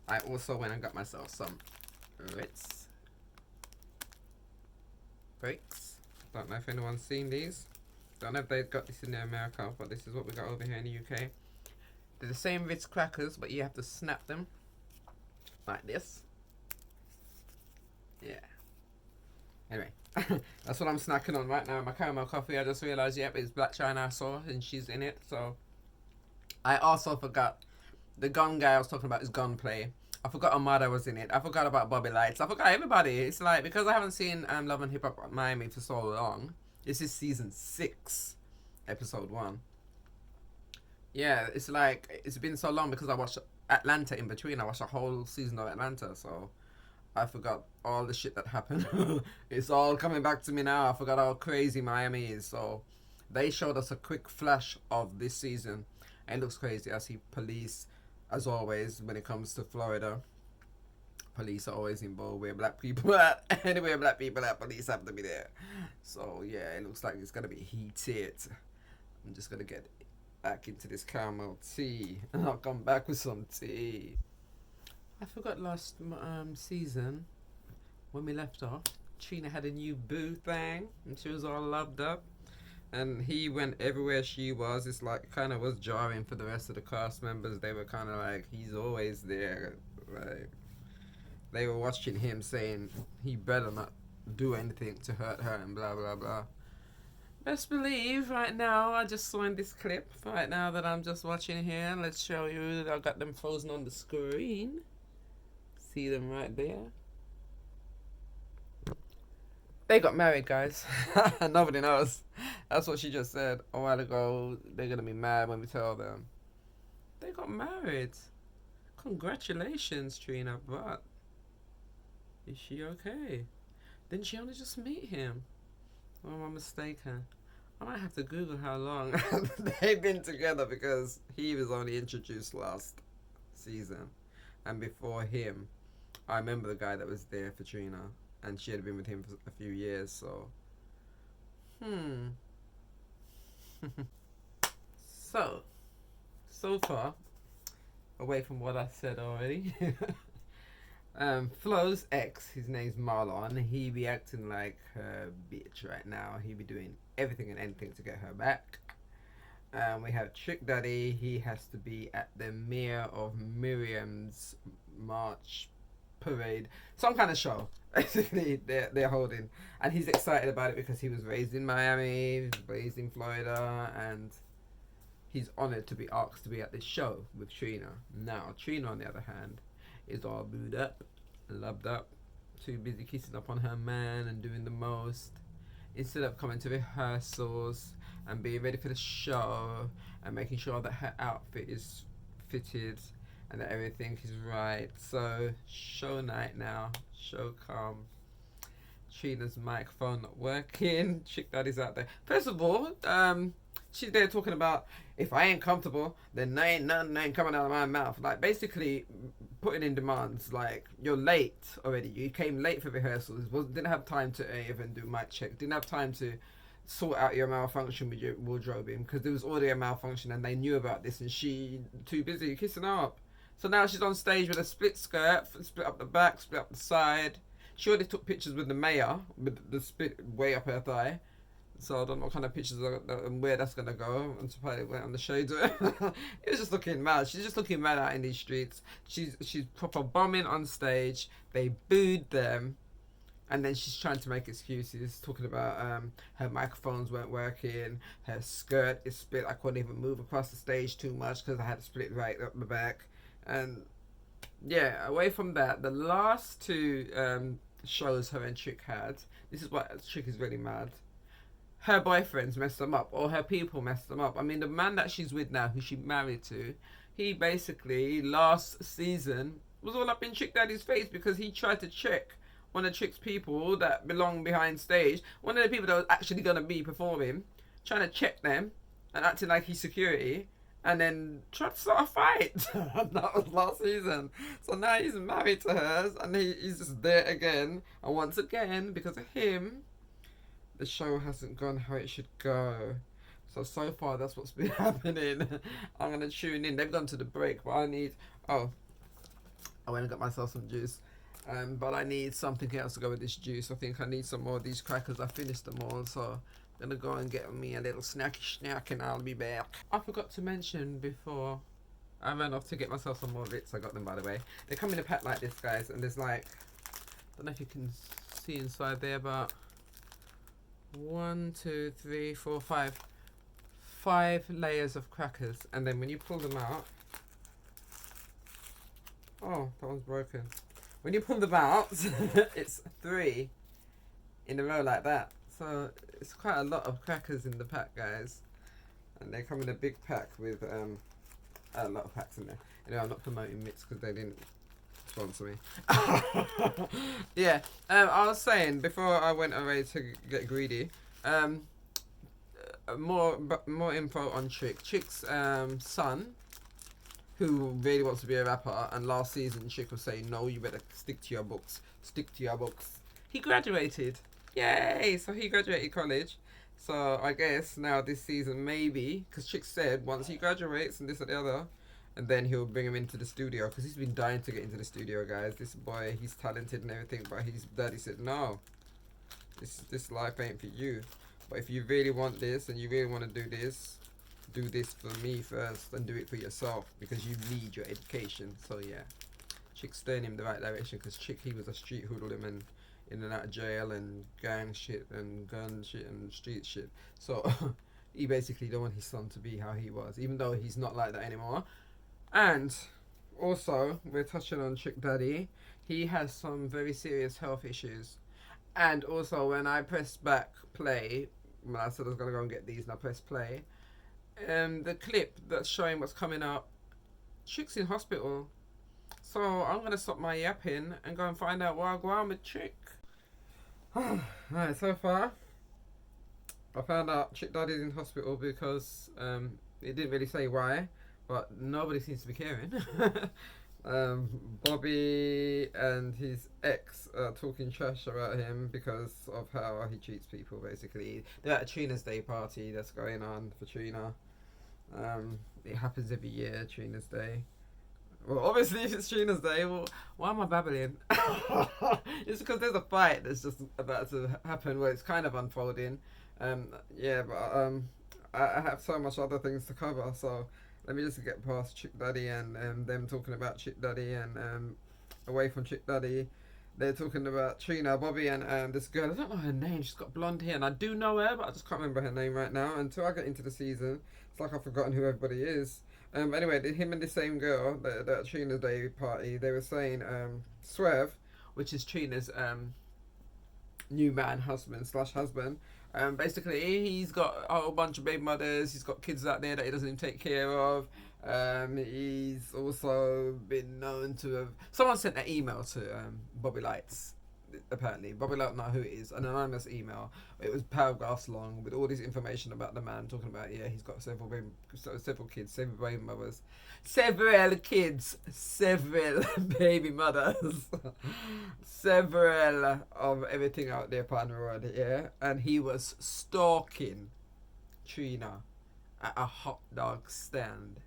I also went and got myself some Ritz breaks. Don't know if anyone's seen these. Don't know if they've got this in America, but this is what we got over here in the UK. They're the same Ritz crackers, but you have to snap them like this. Yeah. Anyway, that's what I'm snacking on right now. My caramel coffee. I just realised, yep, it's Black China I saw, and she's in it. So I also forgot the gun guy I was talking about is Gunplay. I forgot Amada was in it. I forgot about Bobby Lights. I forgot everybody. It's like, because I haven't seen Love and Hip Hop Miami for so long. This is season 6, episode 1. Yeah, it's like, it's been so long because I watched Atlanta in between. I watched a whole season of Atlanta, so I forgot all the shit that happened. It's all coming back to me now. I forgot how crazy Miami is. So they showed us a quick flash of this season, and it looks crazy. I see police, as always, when it comes to Florida. Police are always involved where black people at. Anywhere black people at, police have to be there. So yeah, it looks like it's gonna be heated. I'm just gonna get back into this caramel tea, and I'll come back with some tea. I forgot last season when we left off, Trina had a new boo thing, and she was all loved up, and he went everywhere she was. It's like, kind of was jarring for the rest of the cast members. They were kind of like, he's always there. Like, they were watching him saying he better not do anything to hurt her and blah blah blah. Best believe right now, I just saw in this clip right now that I'm just watching here. Let's show you that I got them frozen on the screen. See them right there. They got married, guys. Nobody knows. That's what she just said a while ago. They're gonna be mad when we tell them. They got married. Congratulations, Trina, but is she okay? Didn't she only just meet him? Or am I mistaken? I might have to Google how long they've been together, because he was only introduced last season. And before him, I remember the guy that was there for Trina, and she had been with him for a few years, so. So far, away from what I said already, Flo's ex, his name's Marlon, he be acting like her bitch right now. He be doing everything and anything to get her back. We have Trick Daddy, he has to be at the Mayor of Miriam's March parade, some kind of show basically they're holding, and he's excited about it because he was raised in Miami, raised in Florida, and he's honored to be asked to be at this show with Trina. Now Trina, on the other hand, is all booed up, loved up, too busy kissing up on her man and doing the most, instead of coming to rehearsals and being ready for the show and making sure that her outfit is fitted and that everything is right. So show night now, show come, Trina's microphone not working. Chick Daddy's out there. First of all, she's there talking about, if I ain't comfortable, then nothing ain't coming out of my mouth. Like, basically putting in demands. Like, you're late already. You came late for rehearsals. Didn't have time to even do mic check. Didn't have time to sort out your malfunction with your wardrobing, because there was already a malfunction and they knew about this, and she too busy kissing her up. So now she's on stage with a split skirt, split up the back, split up the side. She already took pictures with the mayor with the split way up her thigh. So I don't know what kind of pictures and where that's gonna go. And probably went on the shoulder. It was just looking mad. She's just looking mad out in these streets. She's proper bombing on stage. They booed them. And then she's trying to make excuses, talking about her microphones weren't working, her skirt is split, I couldn't even move across the stage too much because I had to split right up the back. And yeah, away from that, the last two shows her and Chick had, this is what Chick is really mad. Her boyfriends messed them up, or her people messed them up. I mean, the man that she's with now, who she married to, he basically, last season, was all up in Chick Daddy's face because he tried to check one of Chick's people that belong behind stage, one of the people that was actually going to be performing, trying to check them and acting like he's security, and then tried to start a fight. That was last season. So now he's married to her, and he's just there again. And once again, because of him, the show hasn't gone how it should go. So far, that's what's been happening. I'm going to tune in. They've gone to the break, but I need... Oh, I went and got myself some juice. But I need something else to go with this juice. I think I need some more of these crackers. I finished them all, so I'm going to go and get me a little snacky snack and I'll be back. I forgot to mention before I ran off to get myself some more Ritz. I got them, by the way. They come in a pack like this, guys, and there's like, I don't know if you can see inside there, but 1, 2, 3, 4, 5. 5 layers of crackers, and then when you pull them out, oh, that one's broken. When you pull them out, it's 3 in a row like that. So it's quite a lot of crackers in the pack, guys. And they come in a big pack with a lot of packs in there. Anyway, I'm not promoting Mitts because they didn't sponsor me. Yeah, I was saying before I went away to get greedy. More info on Chick. Chick's son, who really wants to be a rapper, and last season Chick was saying, no, you better stick to your books. Stick to your books. He graduated. Yay! So he graduated college. So I guess now this season, maybe, because Chick said once he graduates and this and the other, and then he'll bring him into the studio, because he's been dying to get into the studio, guys. This boy, he's talented and everything, but his daddy said, no, this life ain't for you. But if you really want this and you really want to do this for me first and do it for yourself, because you need your education. So yeah, Chick's steering him the right direction, because Chick, he was a street hoodlum and in and out of jail and gang shit and gun shit and street shit. So he basically don't want his son to be how he was, even though he's not like that anymore. And also, we're touching on Chick Daddy. He has some very serious health issues. And also, when I pressed back play, when I said I was going to go and get these and I pressed play, the clip that's showing what's coming up, Chick's in hospital. So I'm going to stop my yapping and go and find out where I go on with Chick. Right, so far, I found out Chick Daddy's in hospital because it didn't really say why, but nobody seems to be caring. Bobby and his ex are talking trash about him because of how he treats people, basically. They're at a Trina's Day party that's going on for Trina. It happens every year, Trina's Day. Well, obviously, if it's Trina's Day, well, why am I babbling? It's because there's a fight that's just about to happen where it's kind of unfolding. Yeah, but I have so much other things to cover, so let me just get past Chick Daddy and them talking about Chick Daddy, and away from Chick Daddy, they're talking about Trina, Bobby, and this girl. I don't know her name. She's got blonde hair, and I do know her, but I just can't remember her name right now. Until I get into the season, it's like I've forgotten who everybody is. Anyway, him and the same girl, that Trina's Day party, they were saying Swerve, which is Trina's new man, husband. Basically, he's got a whole bunch of baby mothers. He's got kids out there that he doesn't even take care of. He's also been known to have... Someone sent an email to Bobby Lights apparently. Bobby don't know who it is. An anonymous email. It was paragraphs long with all this information about the man, talking about, yeah, he's got several kids, several baby mothers. Several kids, several baby mothers, several of everything out there upon the road, yeah? And he was stalking Trina at a hot dog stand.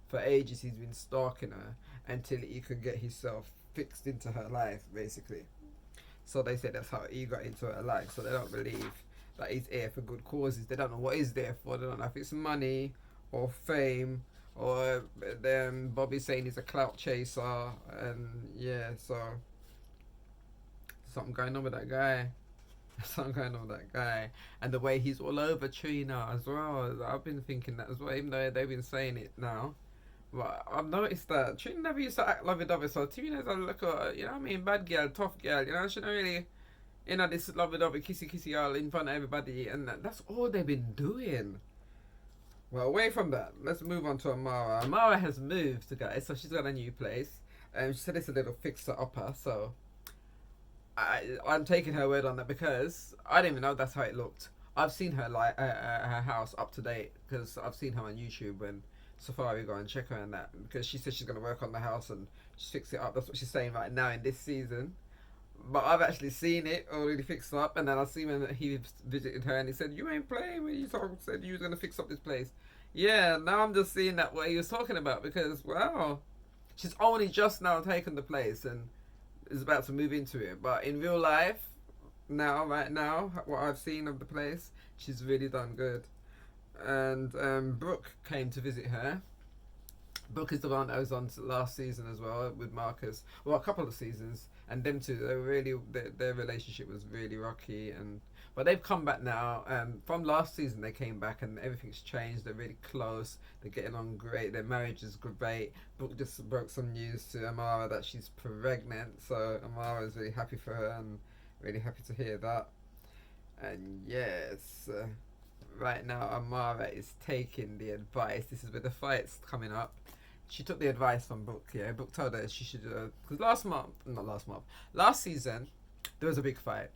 For ages he's been stalking her until he could get himself fixed into her life, basically. So they say that's how he got into her life. So they don't believe that he's there for good causes. They don't know what he's there for. They don't know if it's money or fame, or then Bobby's saying he's a clout chaser. And yeah, so something going on with that guy. Something going on with that guy. And the way he's all over Trina as well. I've been thinking that as well, even though they've been saying it now. But I've noticed that Trina never used to act lovey-dovey, so Trina's a little, you know what I mean, bad girl, tough girl, you know, she don't really, you know, this lovey-dovey, kissy-kissy all in front of everybody, and that's all they've been doing. Well, away from that, let's move on to Amara. Amara has moved, guys, so she's got a new place, and she said it's a little fixer-upper, so I'm taking her word on that because I didn't even know that's how it looked. I've seen her, like, her house up to date, because I've seen her on YouTube when Safari go and check her and that, because she said she's going to work on the house and just fix it up. That's what she's saying right now in this season. But I've actually seen it already fixed up, and then I see when he visited her and he said, "You ain't playing when you said you was going to fix up this place." Yeah, now I'm just seeing that what he was talking about, because wow, she's only just now taken the place and is about to move into it. But in real life, right now, what I've seen of the place, she's really done good. And Brooke came to visit her. Brooke is the one that was on last season as well with Marcus. Well, a couple of seasons, and them two, they were really, their relationship was really rocky. But they've come back now. From last season, they came back and everything's changed. They're really close. They're getting on great. Their marriage is great. Brooke just broke some news to Amara that she's pregnant, so Amara is really happy for her and really happy to hear that. And yes. Right now, Amara is taking the advice. This is where the fight's coming up. She took the advice from Brooke, yeah. Brooke told her she should, because last season, there was a big fight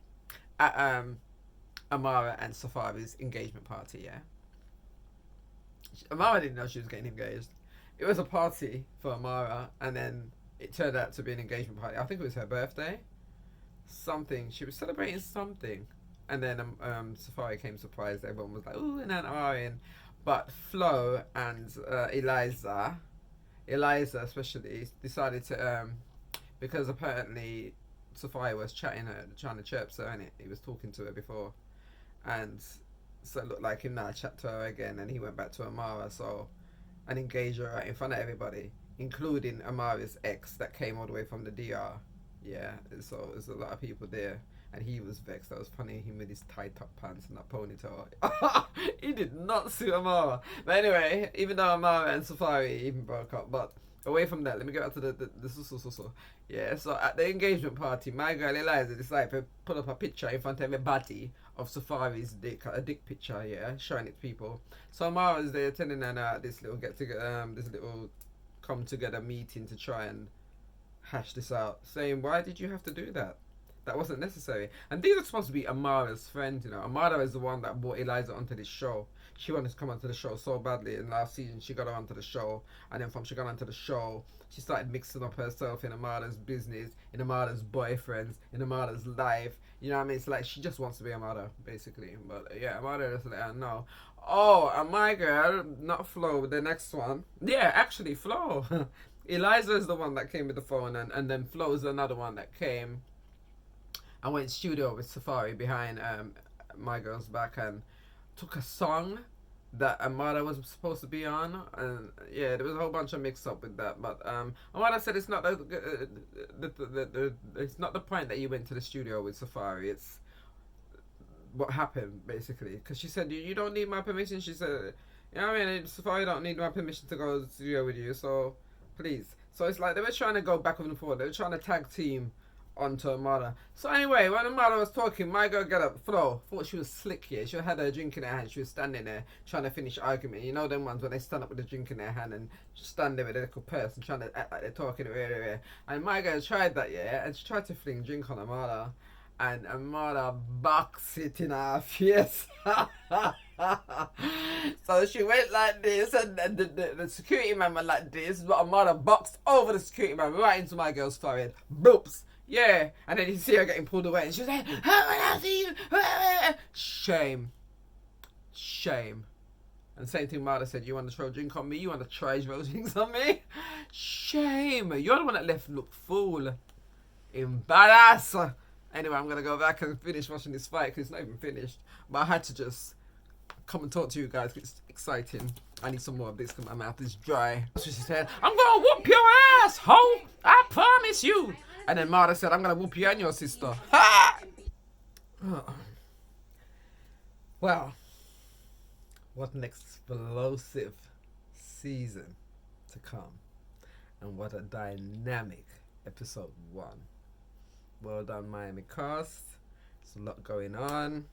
at Amara and Safari's engagement party, yeah. Amara didn't know she was getting engaged. It was a party for Amara, and then it turned out to be an engagement party. I think it was her birthday. Something. She was celebrating something. And then Safari came surprised. Everyone was like, "Ooh," and then but Flo and Eliza especially, decided to because apparently Safari was trying to chirp her, and he was talking to her before, and so it looked like him now chat to her again, and he went back to Amara, and engaged her right in front of everybody, including Amara's ex that came all the way from the DR. Yeah, so there's a lot of people there. And he was vexed. That was funny, him with his tight top pants and that ponytail. He did not suit Amara. But anyway, even though Amara and Safari even broke up, but away from that, let me get back to the yeah, so at the engagement party, my girl Eliza decided to put up a picture in front of everybody of Safari's dick, a dick picture, yeah, showing it to people. So Amara's there attending this little this little come together meeting to try and hash this out, saying, "Why did you have to do that? That wasn't necessary." And these are supposed to be Amara's friends, you know. Amara is the one that brought Eliza onto this show. She wanted to come onto the show so badly, and last season she got her onto the show, and then from she got onto the show, she started mixing up herself in Amara's business, in Amara's boyfriends, in Amara's life. You know what I mean? It's like she just wants to be Amara, basically. But yeah, Amara just let her know. Oh, and my girl, not Flo, the next one. Yeah, actually, Flo. Eliza is the one that came with the phone, and then Flo is another one that came. I went in studio with Safari behind my girl's back and took a song that Amara was supposed to be on, and yeah, there was a whole bunch of mix up with that. But Amara said it's not it's not the point that you went to the studio with Safari. It's what happened basically, because she said you don't need my permission. She said, you know what I mean, Safari don't need my permission to go to the studio with you, so please. So it's like they were trying to go back and forth. They were trying to tag team onto Amara. So anyway, when Amara was talking, my girl get up, Flo, thought she was slick here. She had her drink in her hand. She was standing there trying to finish argument. You know them ones when they stand up with a drink in their hand and stand there with a little purse and trying to act like they're talking. And my girl tried that, yeah, and she tried to fling drink on Amara. And Amara boxed it in her face. So she went like this, and the security man went like this, but Amara boxed over the security man right into my girl's forehead. Boops. Yeah. And then you see her getting pulled away, and she was like, how will I see you? Shame. Shame. And the same thing Marta said, you want to throw drink on me? You want to try throw drinks on me? Shame. You're the one that left look fool. Embarrass. Anyway, I'm going to go back and finish watching this fight because it's not even finished. But I had to just come and talk to you guys. It's exciting. I need some more of this because my mouth is dry. So she said, I'm going to whoop your ass, ho! I promise you. And then Marta said, I'm going to whoop you and your sister. Ha! Oh. Well, what an explosive season to come. And what a dynamic episode 1. Well done, Miami cast. There's a lot going on.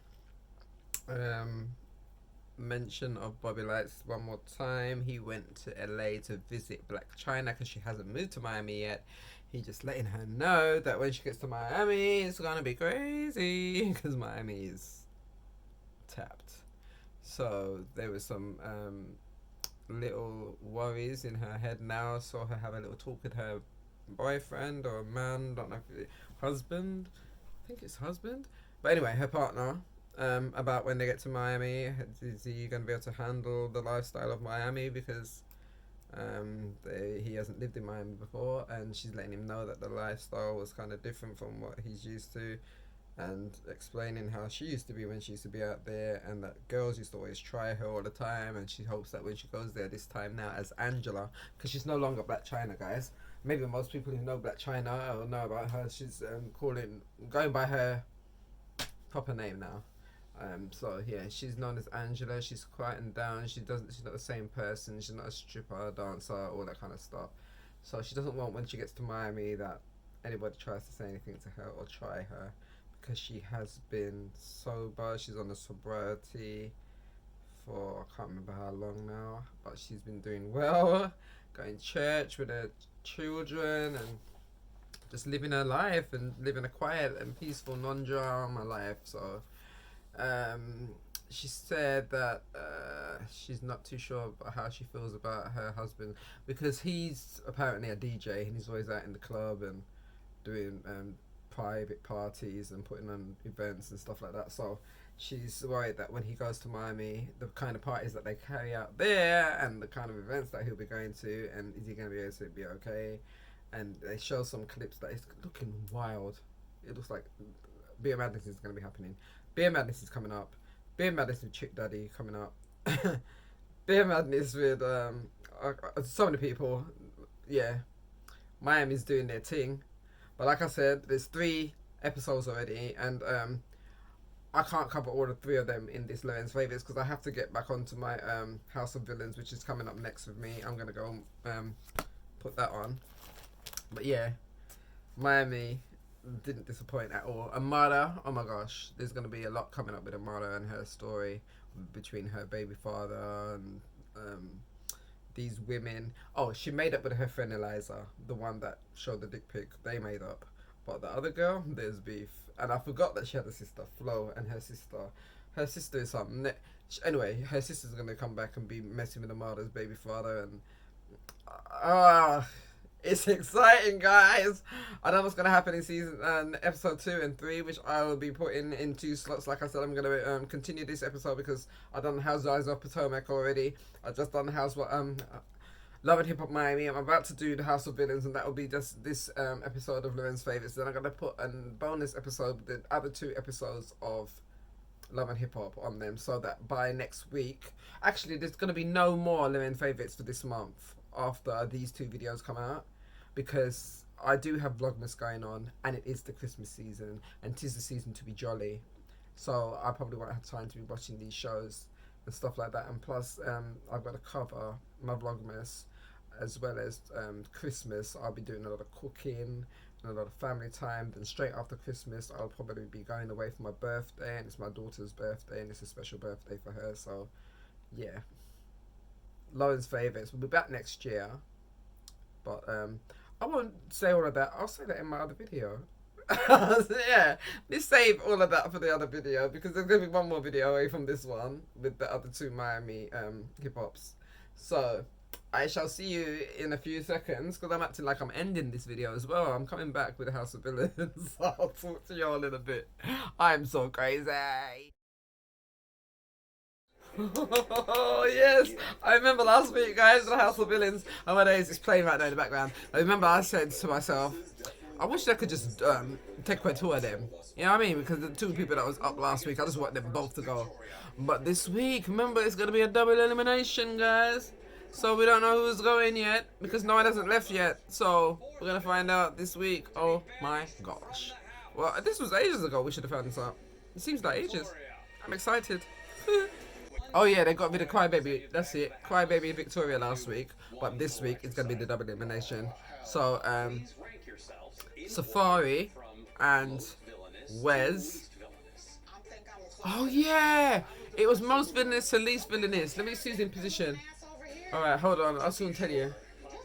Mention of Bobby Lights one more time. He went to LA to visit Black China because she hasn't moved to Miami yet. He just letting her know that when she gets to Miami, it's gonna be crazy because Miami is tapped. So there was some little worries in her head now. Saw her have a little talk with her boyfriend or man, don't know if husband, I think it's husband, but anyway, her partner, about when they get to Miami, is he going to be able to handle the lifestyle of Miami because he hasn't lived in Miami before, and she's letting him know that the lifestyle was kind of different from what he's used to, and explaining how she used to be when she used to be out there, and that girls used to always try her all the time, and she hopes that when she goes there this time now as Angela, because she's no longer Black China, guys. Maybe most people who know Black China or know about her, she's going by her proper name now. So yeah, she's known as Angela. She's quieting down. She's not the same person. She's not a stripper, dancer, all that kind of stuff. So she doesn't want when she gets to Miami that anybody tries to say anything to her or try her, because she has been sober. She's on the sobriety for I can't remember how long now, but she's been doing well, going to church with her children and just living her life and living a quiet and peaceful non-drama life. So she said that she's not too sure about how she feels about her husband because he's apparently a DJ and he's always out in the club and doing private parties and putting on events and stuff like that. So she's worried that when he goes to Miami, the kind of parties that they carry out there and the kind of events that he'll be going to, and is he going to be able to be okay? And they show some clips that it's looking wild. It looks like Beer Madness is going to be happening. Beer Madness is coming up. Beer Madness with Chick Daddy coming up. Beer Madness with so many people. Yeah, Miami's doing their thing. But like I said, there's 3 episodes already, and I can't cover all the 3 of them in this Lorens Favorites because I have to get back onto my House of Villains, which is coming up next with me. I'm going to go put that on. But yeah, Miami didn't disappoint at all. Amara, oh my gosh, there's going to be a lot coming up with Amara and her story between her baby father and these women. Oh, she made up with her friend Eliza, the one that showed the dick pic. They made up. But the other girl, there's beef. And I forgot that she had a sister, Flo, and her sister is something. Anyway, her sister's going to come back and be messing with Amara's baby father, and it's exciting, guys. I don't know what's going to happen in season episode 2 and 3, which I will be putting in 2 slots. Like I said, I'm going to continue this episode because I've done Housewives of Potomac already. I've just done Love and Hip Hop Miami. I'm about to do the House of Villains, and that will be just this episode of Lorens Favorites. Then I'm going to put a bonus episode, the other 2 episodes of Love and Hip Hop on them, so that by next week, actually there's going to be no more Lorens Favorites for this month after these 2 videos come out, because I do have Vlogmas going on, and it is the Christmas season, and 'tis the season to be jolly. So I probably won't have time to be watching these shows and stuff like that. And plus, I've got to cover my Vlogmas as well as Christmas. I'll be doing a lot of cooking and a lot of family time. Then straight after Christmas, I'll probably be going away for my birthday, and it's my daughter's birthday, and it's a special birthday for her. So, yeah, Lauren's favourites. We'll be back next year, but I won't say all of that. I'll say that in my other video. So yeah, let's save all of that for the other video, because there's gonna be one more video away from this one with the other two Miami hip hops. So I shall see you in a few seconds, because I'm acting like I'm ending this video as well. I'm coming back with the House of Villains. So I'll talk to y'all in a bit. I'm so crazy. Oh yes, I remember last week, guys, the House of Villains. Oh my days, it's playing right now in the background. I remember I said to myself, I wish I could just take a tour of them. You know what I mean? Because the two people that was up last week, I just want them both to go. But this week, remember, it's going to be a double elimination, guys. So we don't know who's going yet, because no one hasn't left yet. So we're going to find out this week. Oh my gosh. Well, this was ages ago. We should have found this out. It seems like ages. I'm excited. Oh yeah, they got rid of Crybaby. That's it. Crybaby and Victoria last week. But this week, it's going to be the double elimination. So, Safari and Wes. Oh yeah, it was most villainous to least villainous. Let me see who's in position. All right, hold on. I'll soon tell you,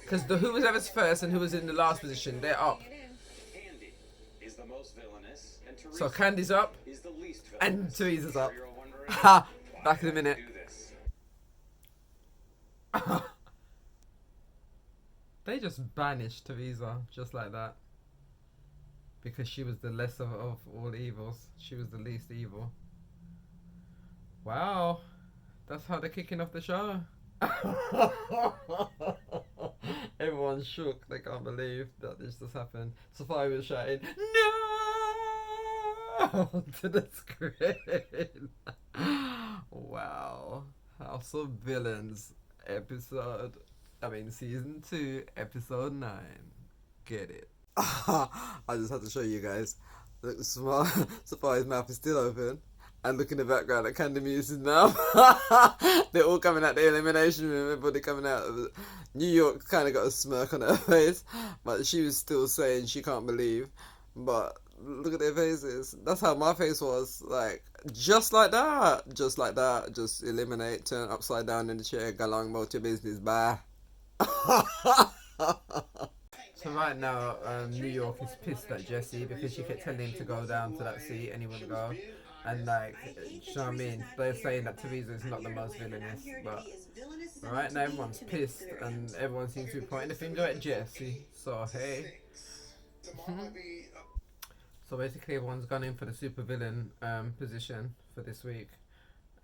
because who was ever first and who was in the last position, they're up. So Candy's up and Teresa's up. Ha! Back in a minute. They just banished Teresa just like that. Because she was the lesser of all evils. She was the least evil. Wow. That's how they're kicking off the show. Everyone's shook. They can't believe that this just happened. Safari was shouting, "No!" to the screen. Wow. House of Villains season 2, episode 9. Get it. I just had to show you guys. Look, the Safari's mouth is still open. And look in the background at Candy Muse's mouth. They're all coming out the elimination room. Everybody coming out. New York kind of got a smirk on her face. But she was still saying she can't believe. But look at their faces. That's how my face was. Like, just like that. Just like that. Just eliminate. Turn upside down in the chair. Go along about your business. Bye. So right now, New York is pissed at Jesse because she kept telling him to go down to that seat and he wouldn't go. And like, you know what I mean? They're saying that Teresa is not the most villainous, but right now everyone's pissed and everyone seems to be pointing the finger at Jesse. So hey. So basically everyone's gone in for the super villain position for this week.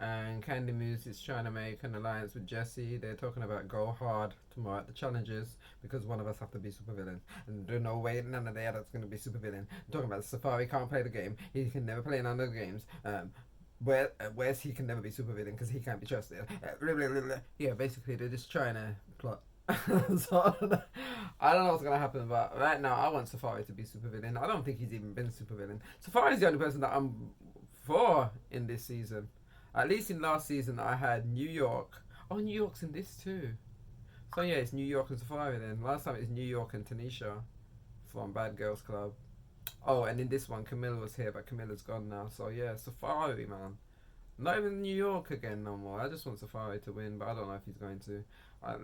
And Candy Muse is trying to make an alliance with Jesse. They're talking about go hard tomorrow at the challenges because one of us have to be super villain. And there's no way none of the others going to be super villain. Talking about Safari can't play the game. He can never play none of the games. Whereas he can never be super villain because he can't be trusted. Yeah, basically they're just trying to plot. So I don't know what's gonna happen, but right now I want Safari to be super villain. I don't think he's even been super villain. Safari's the only person that I'm for in this season. At least in last season I had New York. Oh, New York's in this too. So yeah, it's New York and Safari then. Last time it was New York and Tanisha from Bad Girls Club. Oh, and in this one Camilla was here, but Camilla's gone now. So yeah, Safari, man. Not even New York again no more. I just want Safari to win, but I don't know if he's going to.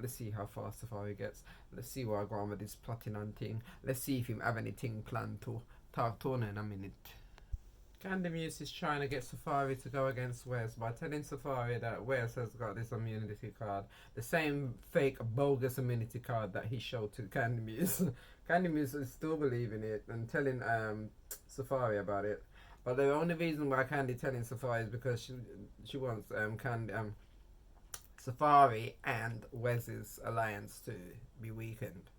Let's see how far Safari gets. Let's see where I go on with this platinum thing. Let's see if him have anything planned to talk to in a minute. Candy Muse is trying to get Safari to go against Wes by telling Safari that Wes has got this immunity card. The same fake, bogus immunity card that he showed to Candy Muse. Candy Muse is still believing it and telling Safari about it. But the only reason why Candy telling Safari is because she wants Safari and Wes's alliance to be weakened.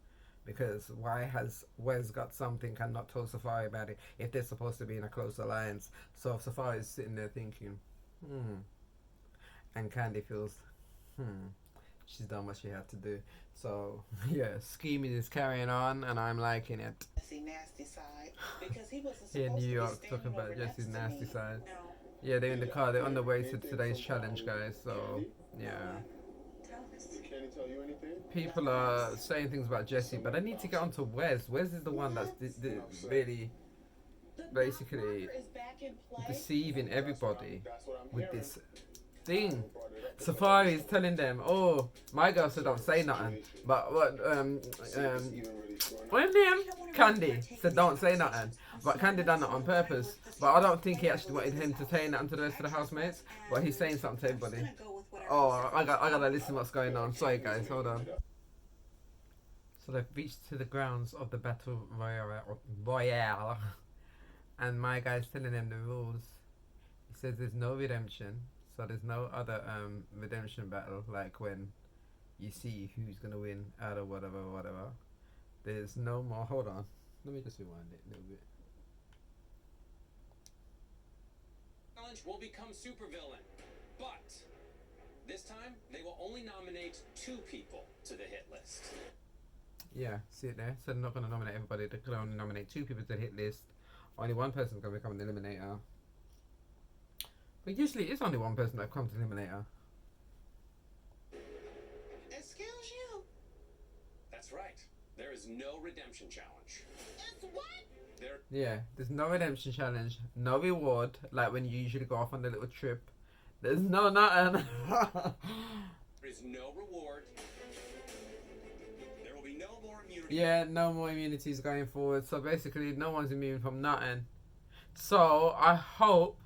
Because why has Wes got something and not told Safari about it if they're supposed to be in a close alliance? So Safari's sitting there thinking, and Candy feels, she's done what she had to do. So yeah, scheming is carrying on, and I'm liking it. Here in New York, talking about Jesse's nasty side. Yeah, they're in the car. They're on the way to today's challenge, guys. So yeah. people are saying things about Jesse, but I need to get on to Wes. Wes is the one that's really basically deceiving everybody with this thing. Safari is telling them, "Oh, my girl said don't say nothing," but when Candy said don't say nothing, but Candy done it on purpose. But I don't think he actually wanted him to say nothing to the rest of the housemates. But he's saying something to everybody. Oh, I gotta listen to what's going on. Sorry guys, hold on. So they've reached to the grounds of the battle royale, and my guy's telling them the rules. He says there's no redemption, so there's no other redemption battle like when you see who's gonna win out of whatever. There's no more. Hold on, let me just rewind it a little bit. Challenge will become supervillain, but this time they will only nominate 2 people to the hit list. Yeah, see it there? So they're not going to nominate everybody, they're going to only nominate 2 people to the hit list. Only one person's going to become an eliminator. But usually it's only one person that becomes an eliminator. Excuse you? That's right. There is no redemption challenge. It's what? Yeah, there's no redemption challenge, no reward, like when you usually go off on the little trip. There's no nothing. There is no reward. There will be no more immunity. Yeah, no more immunities going forward. So basically, no one's immune from nothing. So I hope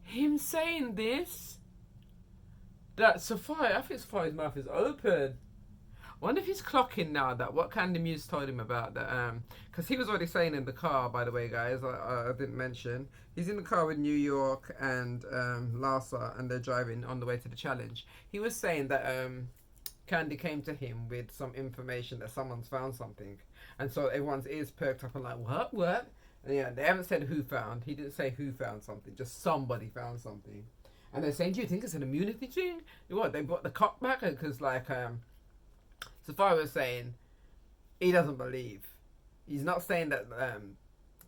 him saying this, that Safari, I think Safari's mouth is open. I wonder if he's clocking now that what Candy Muse told him about that, because he was already saying in the car, by the way, guys, I didn't mention, he's in the car with New York and Larsa, and they're driving on the way to the challenge. He was saying that Candy came to him with some information that someone's found something, and so everyone's ears perked up and like, what? And yeah, they haven't said who found. He didn't say who found something, just somebody found something. And they're saying, do you think it's an immunity thing? What, they brought the cop back? Because like Safari was saying he doesn't believe. He's not saying that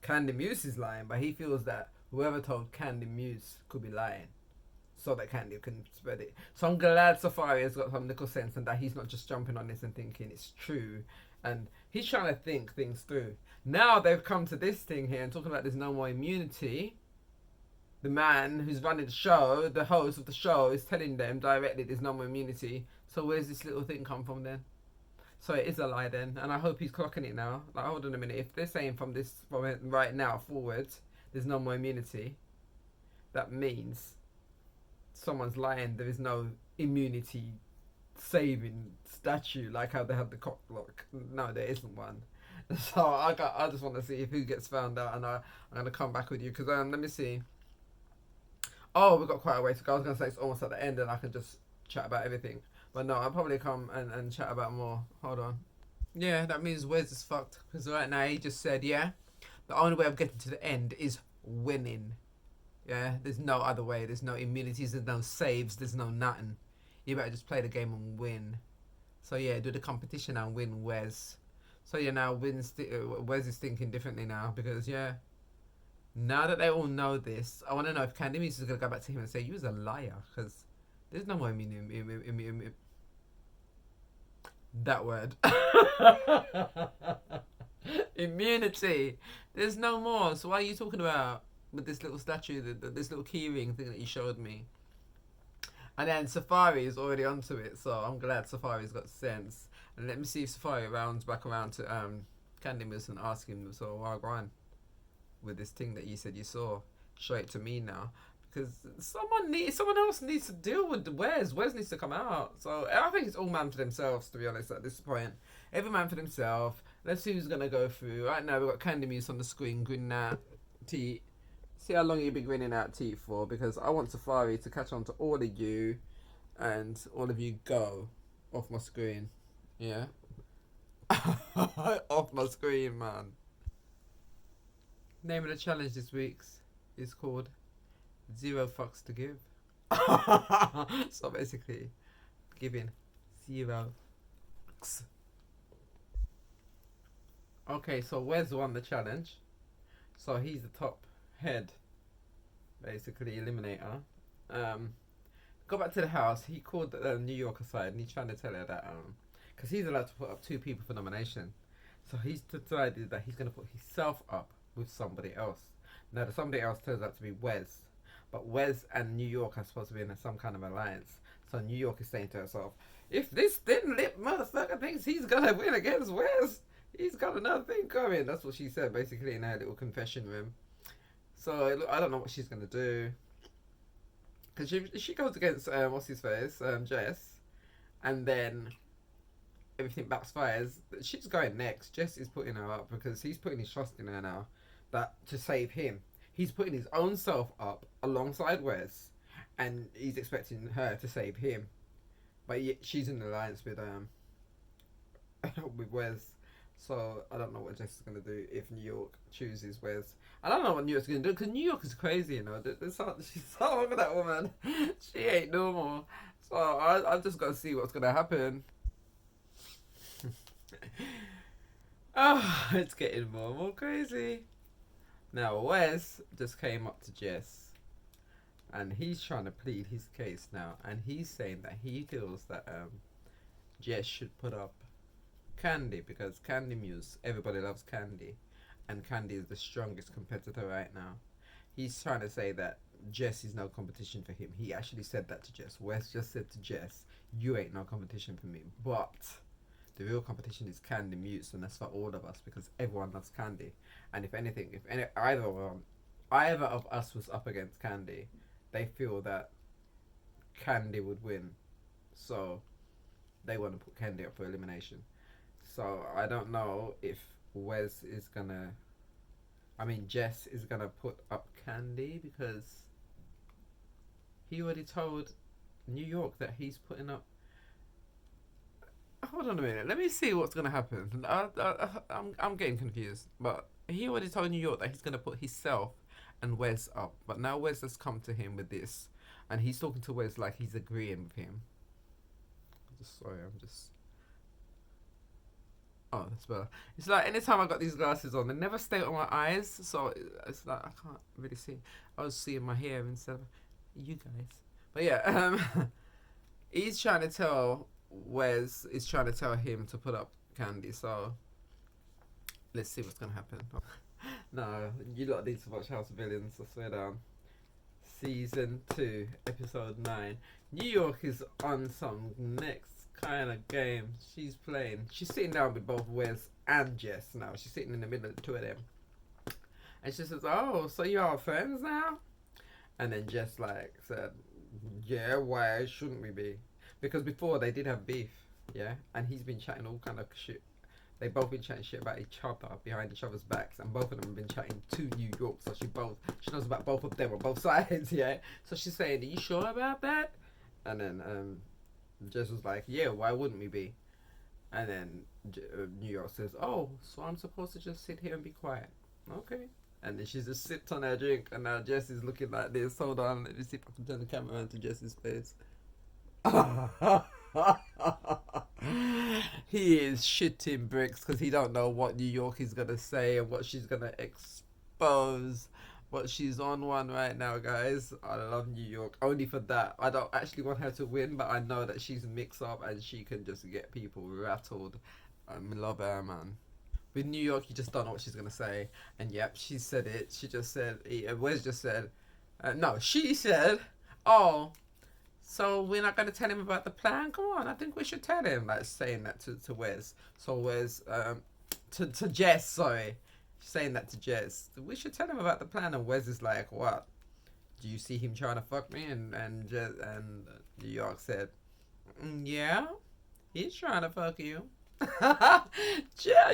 Candy Muse is lying, but he feels that whoever told Candy Muse could be lying, so that Candy can spread it. So I'm glad Safari has got some little sense and that he's not just jumping on this and thinking it's true. And he's trying to think things through. Now they've come to this thing here and talking about there's no more immunity. The man who's running the show, the host of the show, is telling them directly there's no more immunity. So where's this little thing come from then? So it is a lie then, and I hope he's clocking it now. Like, hold on a minute, if they're saying from right now forwards, there's no more immunity, that means someone's lying. There is no immunity saving statue like how they had the cock block. No, there isn't one. So I just want to see if who gets found out, and I'm gonna come back with you because let me see. Oh, we've got quite a way to go. I was gonna say it's almost at the end, and I can just chat about everything. But no, I'll probably come and chat about more. Hold on. Yeah, that means Wes is fucked. Because right now he just said, yeah, the only way of getting to the end is winning. Yeah, there's no other way. There's no immunities, there's no saves, there's no nothing. You better just play the game and win. So yeah, do the competition and win Wes. So yeah, now Wes is thinking differently now. Because yeah, now that they all know this, I want to know if Candy Muse is going to go back to him and say, you was a liar. Because there's no more immunity. That word. Immunity. There's no more. So why are you talking about with this little statue, this little keyring thing that you showed me? And then Safari is already onto it, so I'm glad Safari's got sense. And let me see if Safari rounds back around to Candy Muse and ask him, so why go on with this thing that you said you saw? Show it to me now. Because someone else needs to deal with Wes. Wes needs to come out. So I think it's all man for themselves, to be honest, at this point. Every man for themselves. Let's see who's going to go through. Right now we've got Candy Muse on the screen grinning out teeth. See how long you've been grinning out teeth for, because I want Safari to catch on to all of you, and all of you go off my screen. Yeah? Off my screen, man. Name of the challenge this week's is called 0 fucks to give. So basically, giving 0 fucks. Okay, so Wes won the challenge. So he's the top head, basically eliminator. Go back to the house. He called New York aside and he's trying to tell her that because he's allowed to put up 2 people for nomination. So he's decided that he's going to put himself up with somebody else. Now, the somebody else turns out to be Wes. But Wes and New York are supposed to be in some kind of alliance. So New York is saying to herself, if this thin lip motherfucker thinks he's going to win against Wes, he's got another thing coming. That's what she said, basically, in her little confession room. So I don't know what she's going to do. Because she goes against, what's his face, Jess. And then everything backfires. She's going next. Jess is putting her up because he's putting his trust in her now, that to save him. He's putting his own self up alongside Wes, and he's expecting her to save him. But she's in alliance with with Wes. So I don't know what Jess is gonna do if New York chooses Wes. I don't know what New York's gonna do because New York is crazy, you know. She's so over that woman. She ain't normal. So I've just got to see what's gonna happen. Oh, it's getting more and more crazy. Now Wes just came up to Jess, and he's trying to plead his case now, and he's saying that he feels that Jess should put up Candy because Candy Muse, everybody loves Candy, and Candy is the strongest competitor right now. He's trying to say that Jess is no competition for him. He actually said that to Jess. Wes just said to Jess, you ain't no competition for me, but the real competition is Candy Muse, and that's for all of us because everyone loves Candy. And if anything, either of us was up against Candy, they feel that Candy would win. So they want to put Candy up for elimination. So I don't know if Jess is gonna put up Candy because he already told New York that he's putting up. Hold on a minute. Let me see what's gonna happen. I'm getting confused. But he already told New York that he's gonna put himself and Wes up. But now Wes has come to him with this, and he's talking to Wes like he's agreeing with him. Oh, that's better. It's like anytime I got these glasses on, they never stay on my eyes, so it's like I can't really see. I was seeing my hair instead of you guys. But yeah, he's trying to tell Wes is trying to tell him to put up Candy. So let's see what's gonna happen. No, you lot need to watch House of Villains. I swear down. Season 2, episode 9. New York is on some next kind of game. She's playing. She's sitting down with both Wes and Jess now. She's sitting in the middle of the 2 of them. And she says, oh, so you are friends now? And then Jess said, yeah, why shouldn't we be? Because before they did have beef, yeah? And he's been chatting all kind of shit. They both been chatting shit about each other behind each other's backs, and both of them have been chatting to New York, so she knows about both of them on both sides, yeah? So she's saying, are you sure about that? And then Jess was like, yeah, why wouldn't we be? And then New York says, oh, so I'm supposed to just sit here and be quiet. Okay. And then she just sipped on her drink, and now Jess is looking like this. Hold on, let me see if I can turn the camera onto Jess's face. He is shitting bricks because he don't know what New York is gonna say and what she's gonna expose. But she's on one right now, guys. I love New York only for that. I don't actually want her to win, but I know that she's mixed up and she can just get people rattled. I love her, man. With New York, you just don't know what she's gonna say. And yep, she said it. She just said, Wes just said, no, she said, oh, so we're not going to tell him about the plan? Come on, I think we should tell him. Like saying that to Wes. So Wes, to Jess, sorry. Saying that to Jess. We should tell him about the plan. And Wes is like, what? Do you see him trying to fuck me? And New York said, yeah, he's trying to fuck you.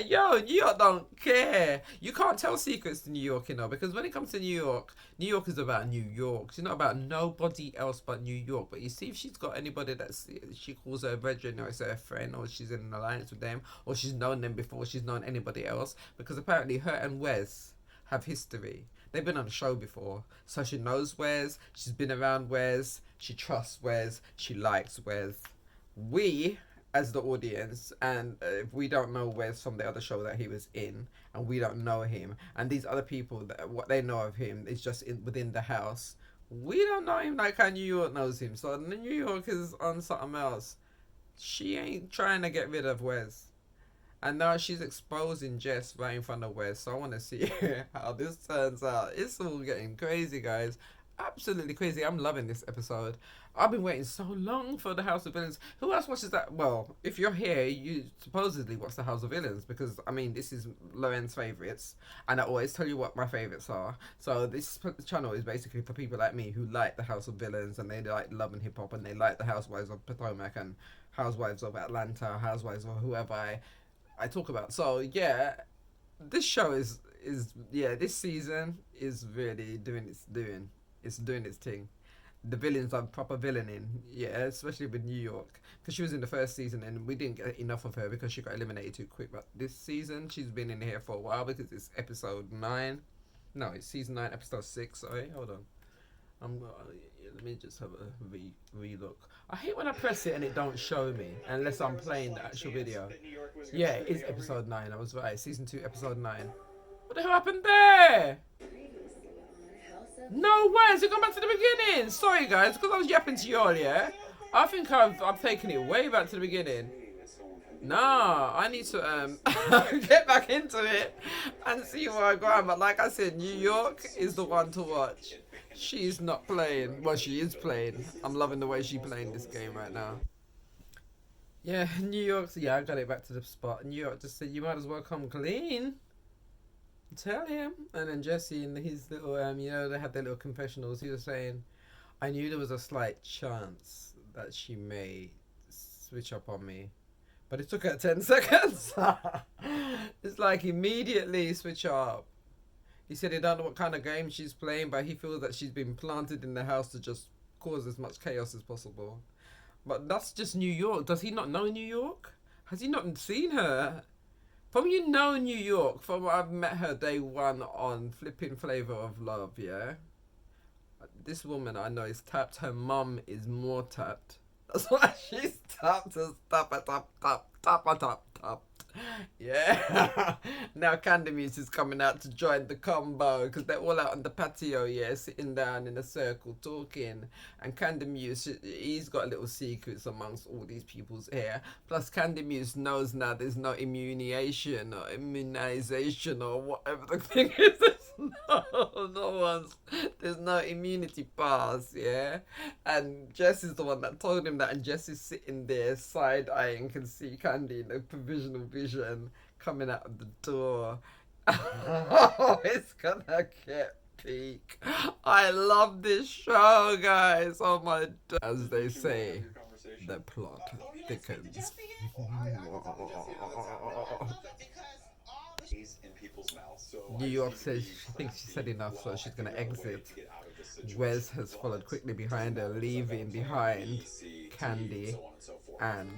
Yo, New York don't care. You can't tell secrets to New York, you know, because when it comes to New York is about New York. She's not about nobody else but New York. But you see, if she's got anybody that she calls her brethren, or it's her friend, or she's in an alliance with them, or she's known them before she's known anybody else, because apparently her and Wes have history. They've been on the show before, so she knows Wes. She's been around Wes. She trusts Wes. She likes Wes. We, as the audience, and if we don't know Wes from the other show that he was in, and we don't know him, and these other people, that what they know of him is just within the we don't know him like how New York knows him. So New York is on something else. she ain't trying to get rid of Wes. And now she's exposing Jess right in front of Wes. So I want to see how this turns out. It's all getting crazy, guys. Absolutely crazy. I'm loving this episode. I've been waiting so long for the House of Villains. Who else watches that? Well, if you're here, you supposedly watch the House of Villains because, I mean, this is Lorens' favourites. And I always tell you what my favourites are. So this channel is basically for people like me who like the House of Villains and they like love and hip hop and they like the Housewives of Potomac and Housewives of Atlanta, Housewives of whoever I talk about. So yeah, this show is this season is really doing its thing. The villains are proper villaining, yeah, especially with New York, because she was in the first season and we didn't get enough of her because she got eliminated too quick. But this season she's been in here for a while because it's episode 9. No, it's season 9, episode 6. Sorry, hold on. Let me just have a re-look. I hate when I press it and it don't show me unless I'm playing the actual video. Yeah, it is episode 9. I was right. Season 2, episode 9. What the hell happened there? No way, has it gone back to the beginning? Sorry guys, because I was yapping to you all, yeah? I think I've taken it way back to the beginning. Nah, I need to get back into it and see where I go on. But like I said, New York is the one to watch. She's not playing. Well, she is playing. I'm loving the way she's playing this game right now. Yeah, New York. Yeah, I got it back to the spot. New York just said, you might as well come clean. Tell him. And then Jesse and his little, they had their little confessionals. He was saying, I knew there was a slight chance that she may switch up on me. But it took her 10 seconds. It's like immediately switch up. He said he don't know what kind of game she's playing, but he feels that she's been planted in the house to just cause as much chaos as possible. But that's just New York. Does he not know New York? Has he not seen her? From New York, from I've met her day 1 on flipping Flavor of Love, yeah? This woman I know is tapped. Her mum is more tapped. That's why she's tapped as tap. Yeah. Now Candy Muse is coming out to join the combo because they're all out on the patio, yeah, sitting down in a circle talking. And Candy Muse, he's got little secrets amongst all these people's hair. Plus Candy Muse knows now there's no immunization or immunization or whatever the thing is. There's no immunity pass, yeah. And Jess is the one that told him that, and Jess is sitting there side-eyeing, can see Candy in a provisional vision coming out of the door. Oh, it's gonna get peak. I love this show, guys. Oh my, as they say, the plot thickens. New York says she thinks she said enough, so she's gonna exit. Wes has followed quickly behind her, leaving behind Candy and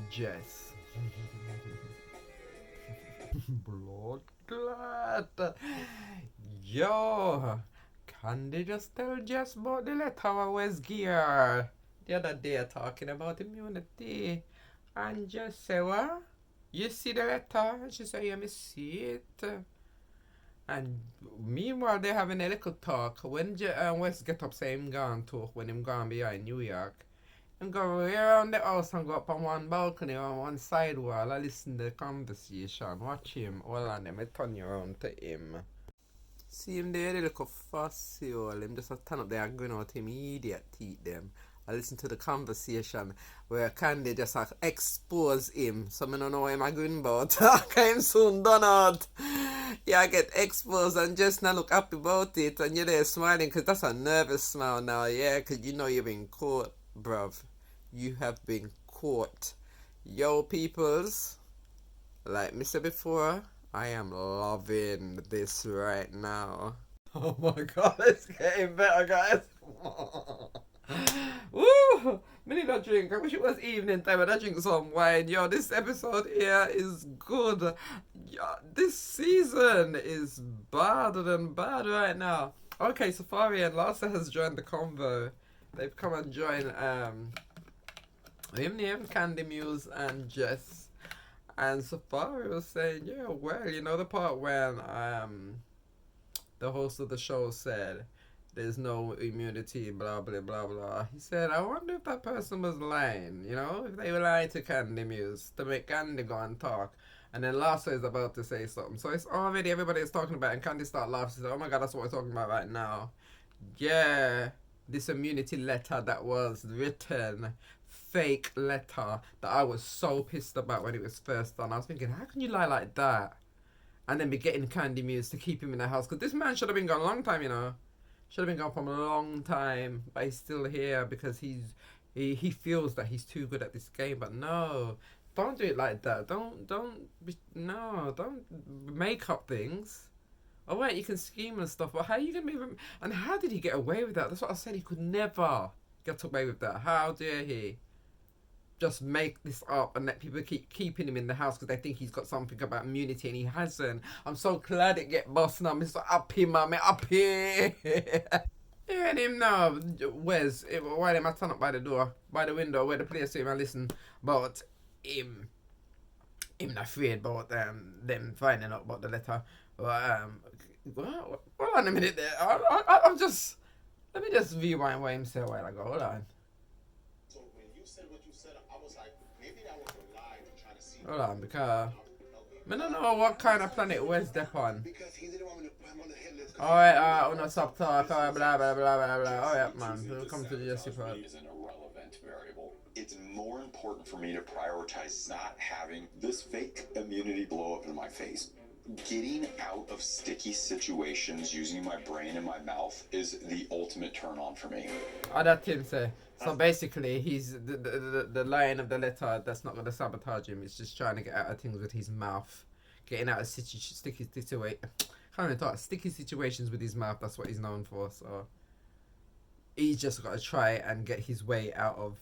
Jess. Blood glad. Yo, Candy just tell Jess about the letter Wes gear the other day talking about immunity, and Jess say, what? You see the letter? She said, yeah, me see it. And meanwhile, they're having a little talk. When Wes get up, say him gone talk, when him gone behind New York, him go around the house and go up on one balcony on one side wall. I listen to the conversation. Watch him. Hold on, let me turn you around to him. See him there, the little fussy old. Him just stand up there and grin out him idiot teeth them. I listen to the conversation where Candy just expose him. So I don't know what I'm going about. I'm soon done out. Yeah, I get exposed and just not look happy about it. And you're there smiling because that's a nervous smile now. Yeah, because you know you've been caught, bruv. You have been caught. Yo, peoples. Like me said before, I am loving this right now. Oh my god, it's getting better, guys. Woo! Me need a drink. I wish it was evening time and I drink some wine. Yo, this episode here is good. Yo, this season is badder than bad right now. Okay, Safari and Larsa has joined the convo. They've come and joined him, Candy Muse and Jess. And Safari was saying, yeah, well, you know the part when the host of the show said, there's no immunity, blah blah blah blah. He said, I wonder if that person was lying, you know, if they were lying to Candy Muse to make Candy go and talk. And then Lasso is about to say something. So it's already everybody is talking about it, and Candy start laughing. She said, oh my god, that's what we're talking about right now. Yeah, this immunity letter that was written, fake letter that I was so pissed about when it was first done. I was thinking, how can you lie like that? And then be getting Candy Muse to keep him in the house. Because this man should have been gone a long time, you know. Should have been gone from a long time. But he's still here because he feels that he's too good at this game. But no, don't do it like that. Don't make up things. Oh wait, you can scheme and stuff, but how are you gonna be? And how did he get away with that? That's what I said. He could never get away with that. How dare he just make this up and let people keep keeping him in the house because they think he's got something about immunity and he hasn't. I'm so glad it get bossed now. Mr. Up here, man, up here. Hearing him now, Wes, while him I turn up by the door, by the window where the players sit and listen, but him not afraid about them finding out about the letter. Well, hold on a minute there. I'm just, let me just rewind what him said a while ago. Hold on. So when you said what you said, I was like, maybe that was a lie to try to see. Hold on, because I don't know what kind of planet Wes Depp on. Because he didn't want me to put him on the hit list. Alright, on a sub talk, alright, blah blah blah blah blah. Alright, man, we'll come to the Jesse part. Is an irrelevant variable. It's more important for me to prioritize not having this fake immunity blow up in my face. Getting out of sticky situations using my brain and my mouth is the ultimate turn on for me. Oh, that Tim say. So basically, he's the line of the letter that's not going to sabotage him. It's just trying to get out of things with his mouth. Getting out of sticky situations with his mouth. That's what he's known for. So he's just got to try and get his way out of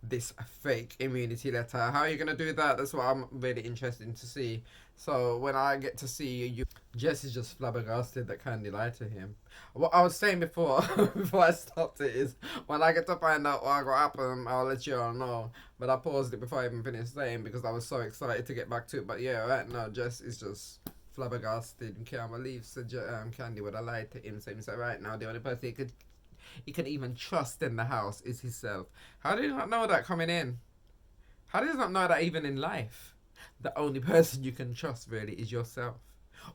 this fake immunity letter. How are you going to do that? That's what I'm really interested in to see. So when I get to see you, Jess is just flabbergasted that Candy lied to him. What I was saying before, before I stopped it is, when I get to find out what got happened, I'll let you all know. But I paused it before I even finished saying because I was so excited to get back to it. But yeah, right now Jess is just flabbergasted and can't believe Candy would have lied to him. So he said, right now the only person he can even trust in the house is himself. How do you not know that coming in? How do you not know that even in life? The only person you can trust really is yourself.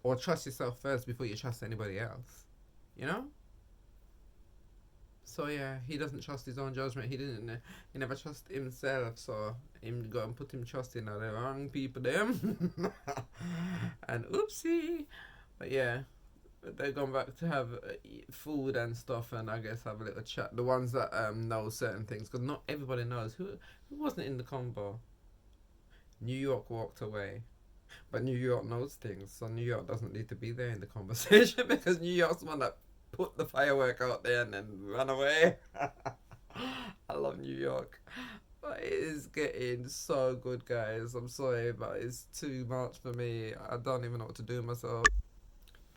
Or trust yourself first before you trust anybody else. You know? So yeah, he doesn't trust his own judgment. He never trusted himself. So him go and put him trust in the wrong people them. And oopsie. But yeah. They're going back to have food and stuff, and I guess have a little chat. The ones that know certain things, because not everybody knows. Who wasn't in the combo? New York walked away, but New York knows things, so New York doesn't need to be there in the conversation because New York's the one that put the firework out there and then ran away. I love New York. But it is getting so good, guys. I'm sorry, but it's too much for me. I don't even know what to do with myself.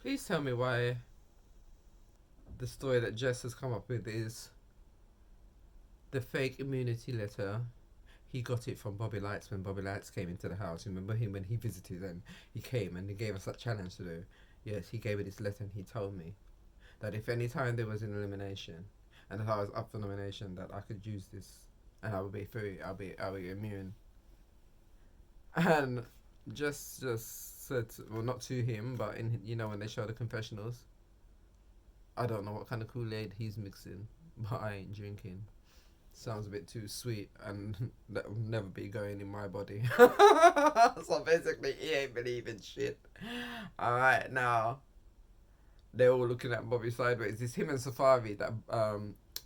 Please tell me why the story that Jess has come up with is the fake immunity letter. He got it from Bobby Lights when Bobby Lights came into the house. Remember him when he visited and he came and he gave us that challenge to do. Yes, he gave me this letter and he told me that if any time there was an elimination and if I was up for nomination that I could use this and I would be free, I'll be immune. And just said, well, not to him, but in, you know, when they show the confessionals, I don't know what kind of Kool-Aid he's mixing, but I ain't drinking. Sounds a bit too sweet, and that will never be going in my body. So basically, he ain't believing shit. Alright, now they're all looking at Bobby sideways. It's him and Safari that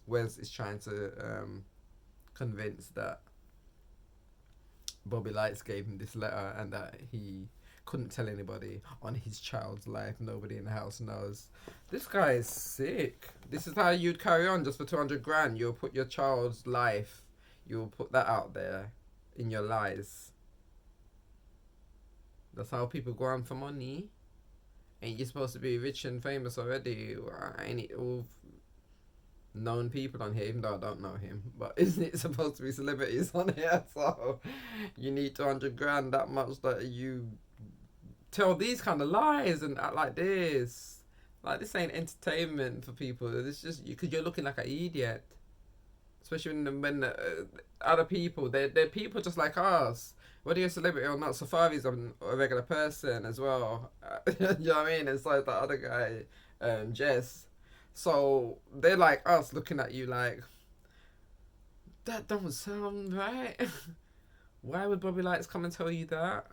Wes is trying to convince that Bobby Lights gave him this letter and that he couldn't tell anybody on his child's life. Nobody in the house knows. This guy is sick. This is how you'd carry on just for 200 grand. You'll put your child's life, you'll put that out there in your lies. That's how people go on for money. Ain't you supposed to be rich and famous already? Ain't it all known people on here, even though I don't know him, but isn't it supposed to be celebrities on here? So you need 200 grand that much that you tell these kind of lies and act like this. Like, this ain't entertainment for people. It's just because you're looking like an idiot. Especially when other people, they're people just like us. Whether you're a celebrity or not, Safari's a regular person as well. You know what I mean? It's like the other guy, Jess. So they're like us, looking at you like, that don't sound right. Why would Bobby Lights come and tell you that?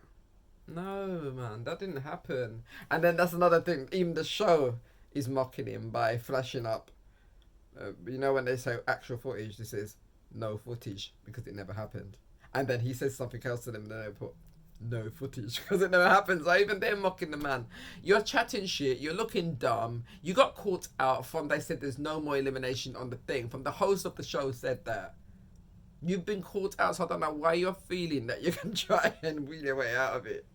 No, man, that didn't happen. And then that's another thing. Even the show is mocking him by flashing up. You know when they say actual footage, this is no footage because it never happened. And then he says something else to them, then they put no footage because it never happens. Like, even they're mocking the man. You're chatting shit, you're looking dumb. You got caught out from, they said there's no more elimination on the thing. From the host of the show said that. You've been caught out, so I don't know why you're feeling that you can try and wheel your way out of it.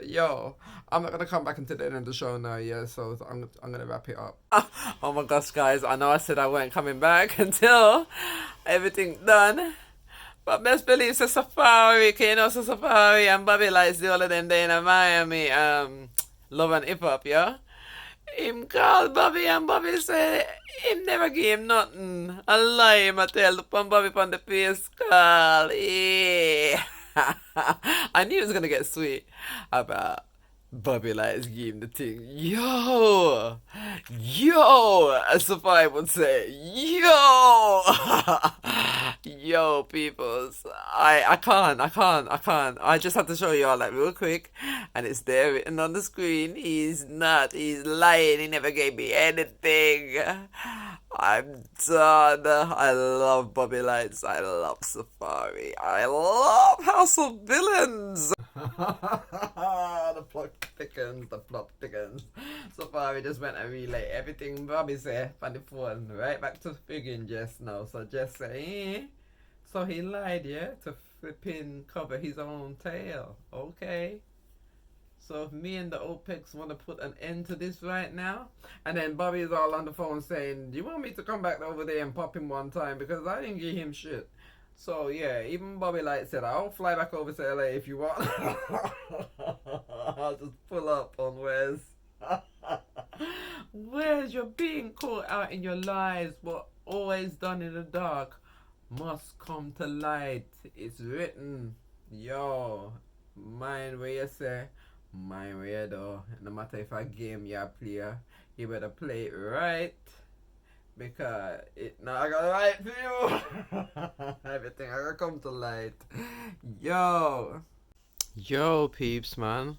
Yo, I'm not going to come back into the end of the show now, yeah, so I'm going to wrap it up. Oh my gosh, guys, I know I said I weren't coming back until everything done. But best believe it's a Safari, you know, so Safari and Bobby Lights, the all of them there in Miami, Love and Hip Hop, yeah? Him call Bobby and Bobby say him never give him nothing. I lie him I tell the Bobby on the face call. Yeah. I knew it was gonna get sweet about Bobby Lights give him the thing. Yo, as Sophia would say, yo, yo, peoples. I can't. I just have to show you all that real quick, and it's there written on the screen. He's lying. He never gave me anything. I'm done. I love Bobby Lights. I love Safari. I love House of Villains. The plot thickens. Safari just went and relay everything Bobby said on the phone, right back to friggin' Jess now. So Jess say, so he lied, yeah, to flipping cover his own tail. Okay. So if me and the OPEX want to put an end to this right now, and then Bobby is all on the phone saying, do you want me to come back over there and pop him one time because I didn't give him shit. So yeah, even Bobby Light said, I'll fly back over to LA if you want. I'll just pull up on Wes. Wes, you're being caught out in your lies. What always done in the dark must come to light. It's written. Yo, mind where you say, mind where you do. No matter if a game you play, you better play it right. Because it not gonna right for you. Everything I gonna come to light. Yo, peeps, man.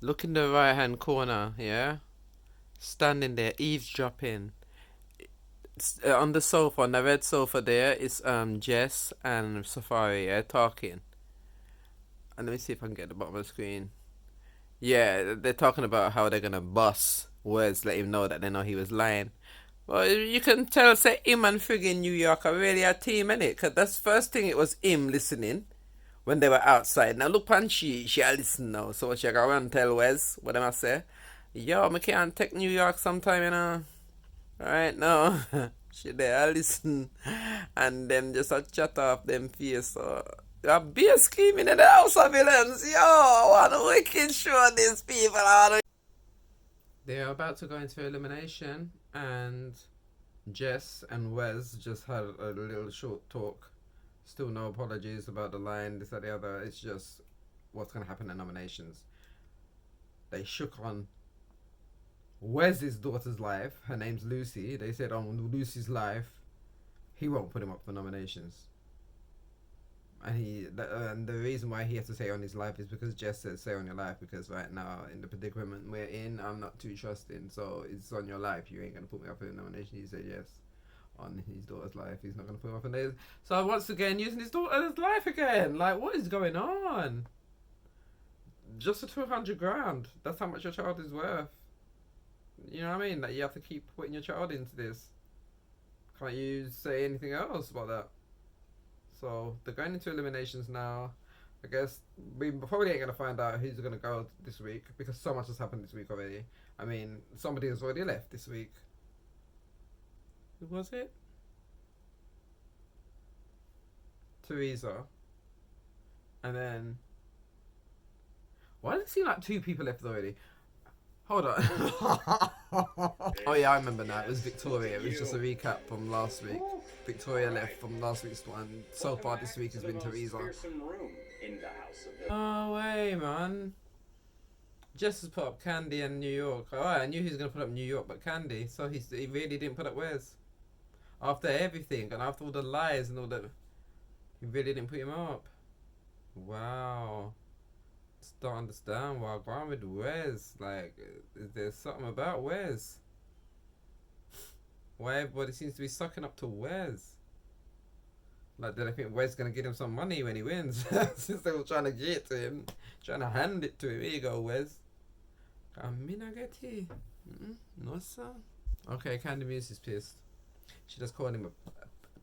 Look in the right hand corner, yeah? Standing there, eavesdropping. On the sofa, on the red sofa there, is Jess and Safari, yeah, talking. And let me see if I can get the bottom of the screen. Yeah, they're talking about how they're gonna bust words, let him know that they know he was lying. Well, you can tell, say, him and friggin' New York are really a team, innit? Because that's first thing, it was him listening when they were outside. Now look pan she a listen now. So what she go around and tell Wes, what am I say? Yo, I can't take New York sometime, you know. Alright, no. She there listen. And then just a chat off them face. So a beer screaming in the House of Villains. Yo, what a wicked show these people are. They're about to go into elimination, and Jess and Wes just had a little short talk. Still no apologies about the line, this or the other. It's just what's going to happen in nominations. They shook on Wes's daughter's life. Her name's Lucy. They said on Lucy's life, he won't put him up for nominations. And the reason why he has to say on his life is because Jess said say on your life, because right now in the predicament we're in, I'm not too trusting. So it's on your life. You ain't gonna put me up for the nomination. He said yes on his daughter's life. He's not gonna put him up in there. So once again using his daughter's life again. Like, what is going on? Just for 200 grand. That's how much your child is worth. You know what I mean? That you have to keep putting your child into this. Can't you say anything else about that? So they're going into eliminations now. I guess we probably ain't gonna find out who's gonna go this week because so much has happened this week already. I mean, somebody has already left this week. Who was it? Teresa. And then why does it seem like two people left already? Hold on. Oh yeah, I remember now. It was Victoria. It was just a recap from last week. Victoria left from last week's one. So far this week has been Teresa. No way, man. Jess has put up Candy and New York. Alright, I knew he was going to put up New York, but Candy. So he really didn't put up Wes. After everything and after all the lies and all that, he really didn't put him up. Wow. Just don't understand why I'm going with Wes. Like, is there something about Wes? Why everybody seems to be sucking up to Wes? Like, do they think Wes gonna give him some money when he wins? Since they were trying to get it to him, trying to hand it to him. Here you go, Wes. Camina get here. No sir. Okay, Candy Muse is pissed. She just called him a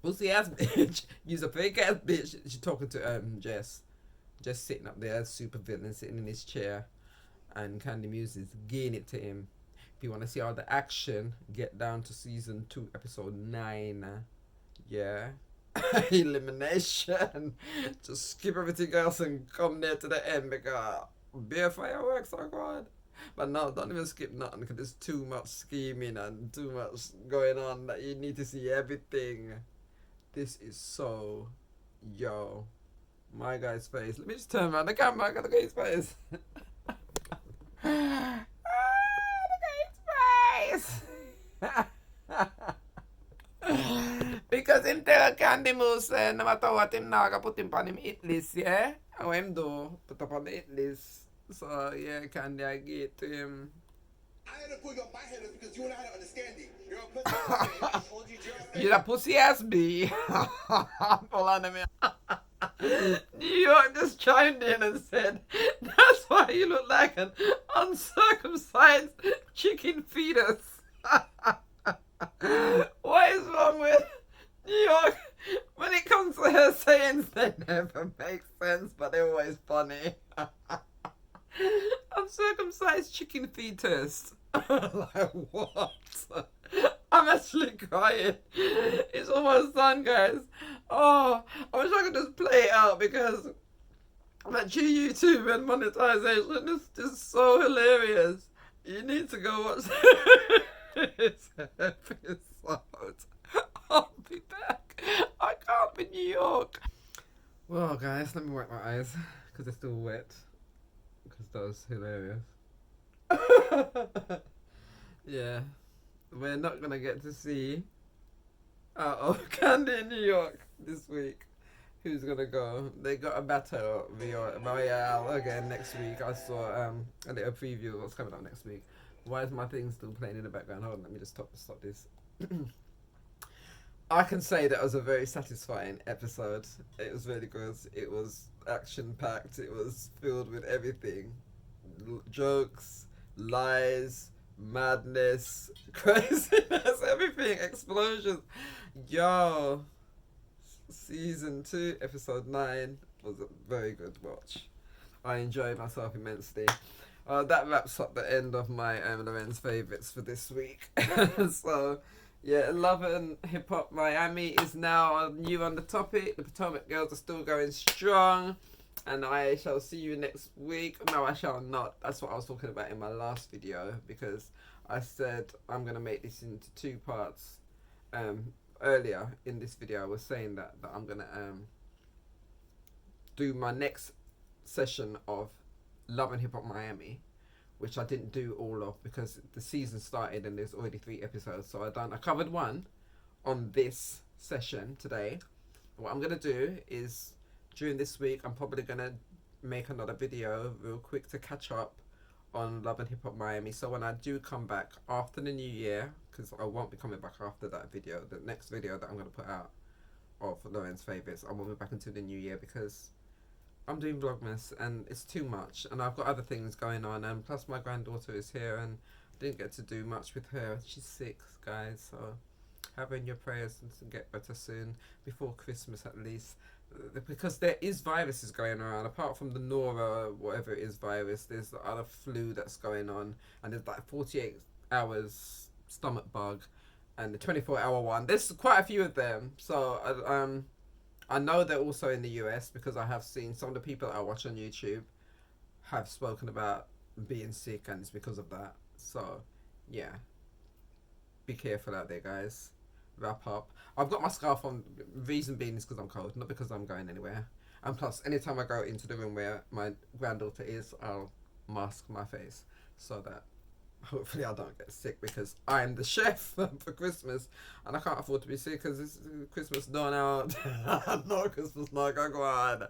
pussy ass bitch. Use a fake ass bitch. She's talking to Jess. Jess sitting up there, super villain, sitting in his chair, and Candy Muse is getting it to him. If you want to see all the action, get down to season 2, episode 9. Yeah. Elimination. Just skip everything else and come there to the end because beer fireworks are good. But no, don't even skip nothing because there's too much scheming and too much going on that you need to see everything. This is so, yo, my guy's face. Let me just turn around the camera. I gotta look at his face. Ah, look at his face. Because him tell Candy Moose no matter what him naga put him on him hit list, yeah? How him do? Put up on the hit list. So yeah, Candy, I get to him. I had to put up my head up because you and I don't understand it. You're a pussy. I told you just. You're a pussy ass bee. Hold on a minute. New York just chimed in and said, that's why you look like an uncircumcised chicken fetus. What is wrong with New York? When it comes to her sayings, they never make sense, but they're always funny. Uncircumcised chicken fetus. Like, what? I'm actually crying. It's almost done, guys. Oh, I wish I could just play it out because that YouTube and monetization is just so hilarious. You need to go watch this episode. I'll be back. I can't be New York. Well, guys, let me wipe my eyes because they're still wet. Because that was hilarious. Yeah, we're not gonna get to see Candy in New York this week. Who's gonna go? They got a battle Royale again next week. I saw a little preview of what's coming up next week. Why is my thing still playing in the background? Hold on, let me just stop this. I can say that was a very satisfying episode. It was really good. It was action packed. It was filled with everything. Jokes, lies, madness, craziness, everything, explosions. Yo, season 2, episode 9 was a very good watch. I enjoyed myself immensely. That wraps up the end of my Lorens favourites for this week. So, yeah, Love and Hip Hop Miami is now new on the topic. The Potomac girls are still going strong. And I shall see you next week. No, I shall not. That's what I was talking about in my last video. Because I said I'm going to make this into 2 parts. Earlier in this video, I was saying that I'm going to do my next session of Love and Hip Hop Miami, which I didn't do all of because the season started and there's already 3 episodes. So I covered 1 on this session today. What I'm going to do is during this week, I'm probably going to make another video real quick to catch up on Love and Hip Hop Miami. So when I do come back after the new year, because I won't be coming back after that video, the next video that I'm going to put out of Lorens favourites, I won't be back until the new year because I'm doing Vlogmas and it's too much and I've got other things going on, and plus my granddaughter is here and I didn't get to do much with her. She's 6, guys, so have her in your prayers and get better soon, before Christmas at least. Because there is viruses going around, apart from the Nora, whatever it is virus, there's the other flu that's going on, and there's like 48 hours stomach bug, and the 24-hour one. There's quite a few of them, so I know they're also in the US because I have seen some of the people that I watch on YouTube have spoken about being sick, and it's because of that. So, yeah. Be careful out there, guys. Wrap up. I've got my scarf on. Reason being is because I'm cold, not because I'm going anywhere. And plus, anytime I go into the room where my granddaughter is, I'll mask my face so that hopefully I don't get sick, because I'm the chef for Christmas and I can't afford to be sick because it's Christmas done out. No, Christmas not gonna go on.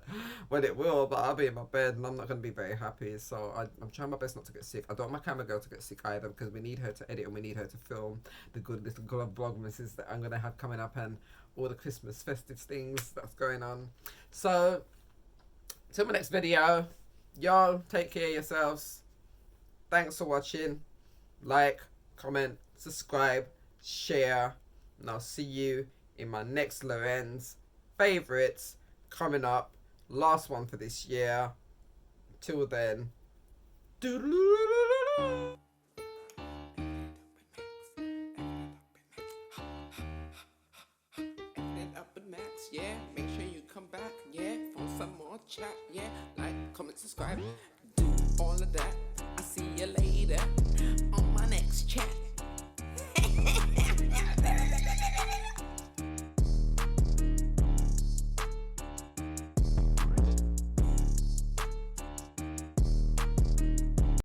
Well, it will, but I'll be in my bed and I'm not gonna be very happy. So I'm trying my best not to get sick. I don't want my camera girl to get sick either, because we need her to edit and we need her to film the good little vlogmases that I'm gonna have coming up and all the Christmas festive things that's going on. So till my next video, y'all take care of yourselves. Thanks for watching. Like, comment, subscribe, share, and I'll see you in my next Lorens favorites coming up. Last one for this year. Till then. Yeah, make sure you come back, yeah, for some more chat, yeah, like, comment, subscribe, do all of that. I see you later.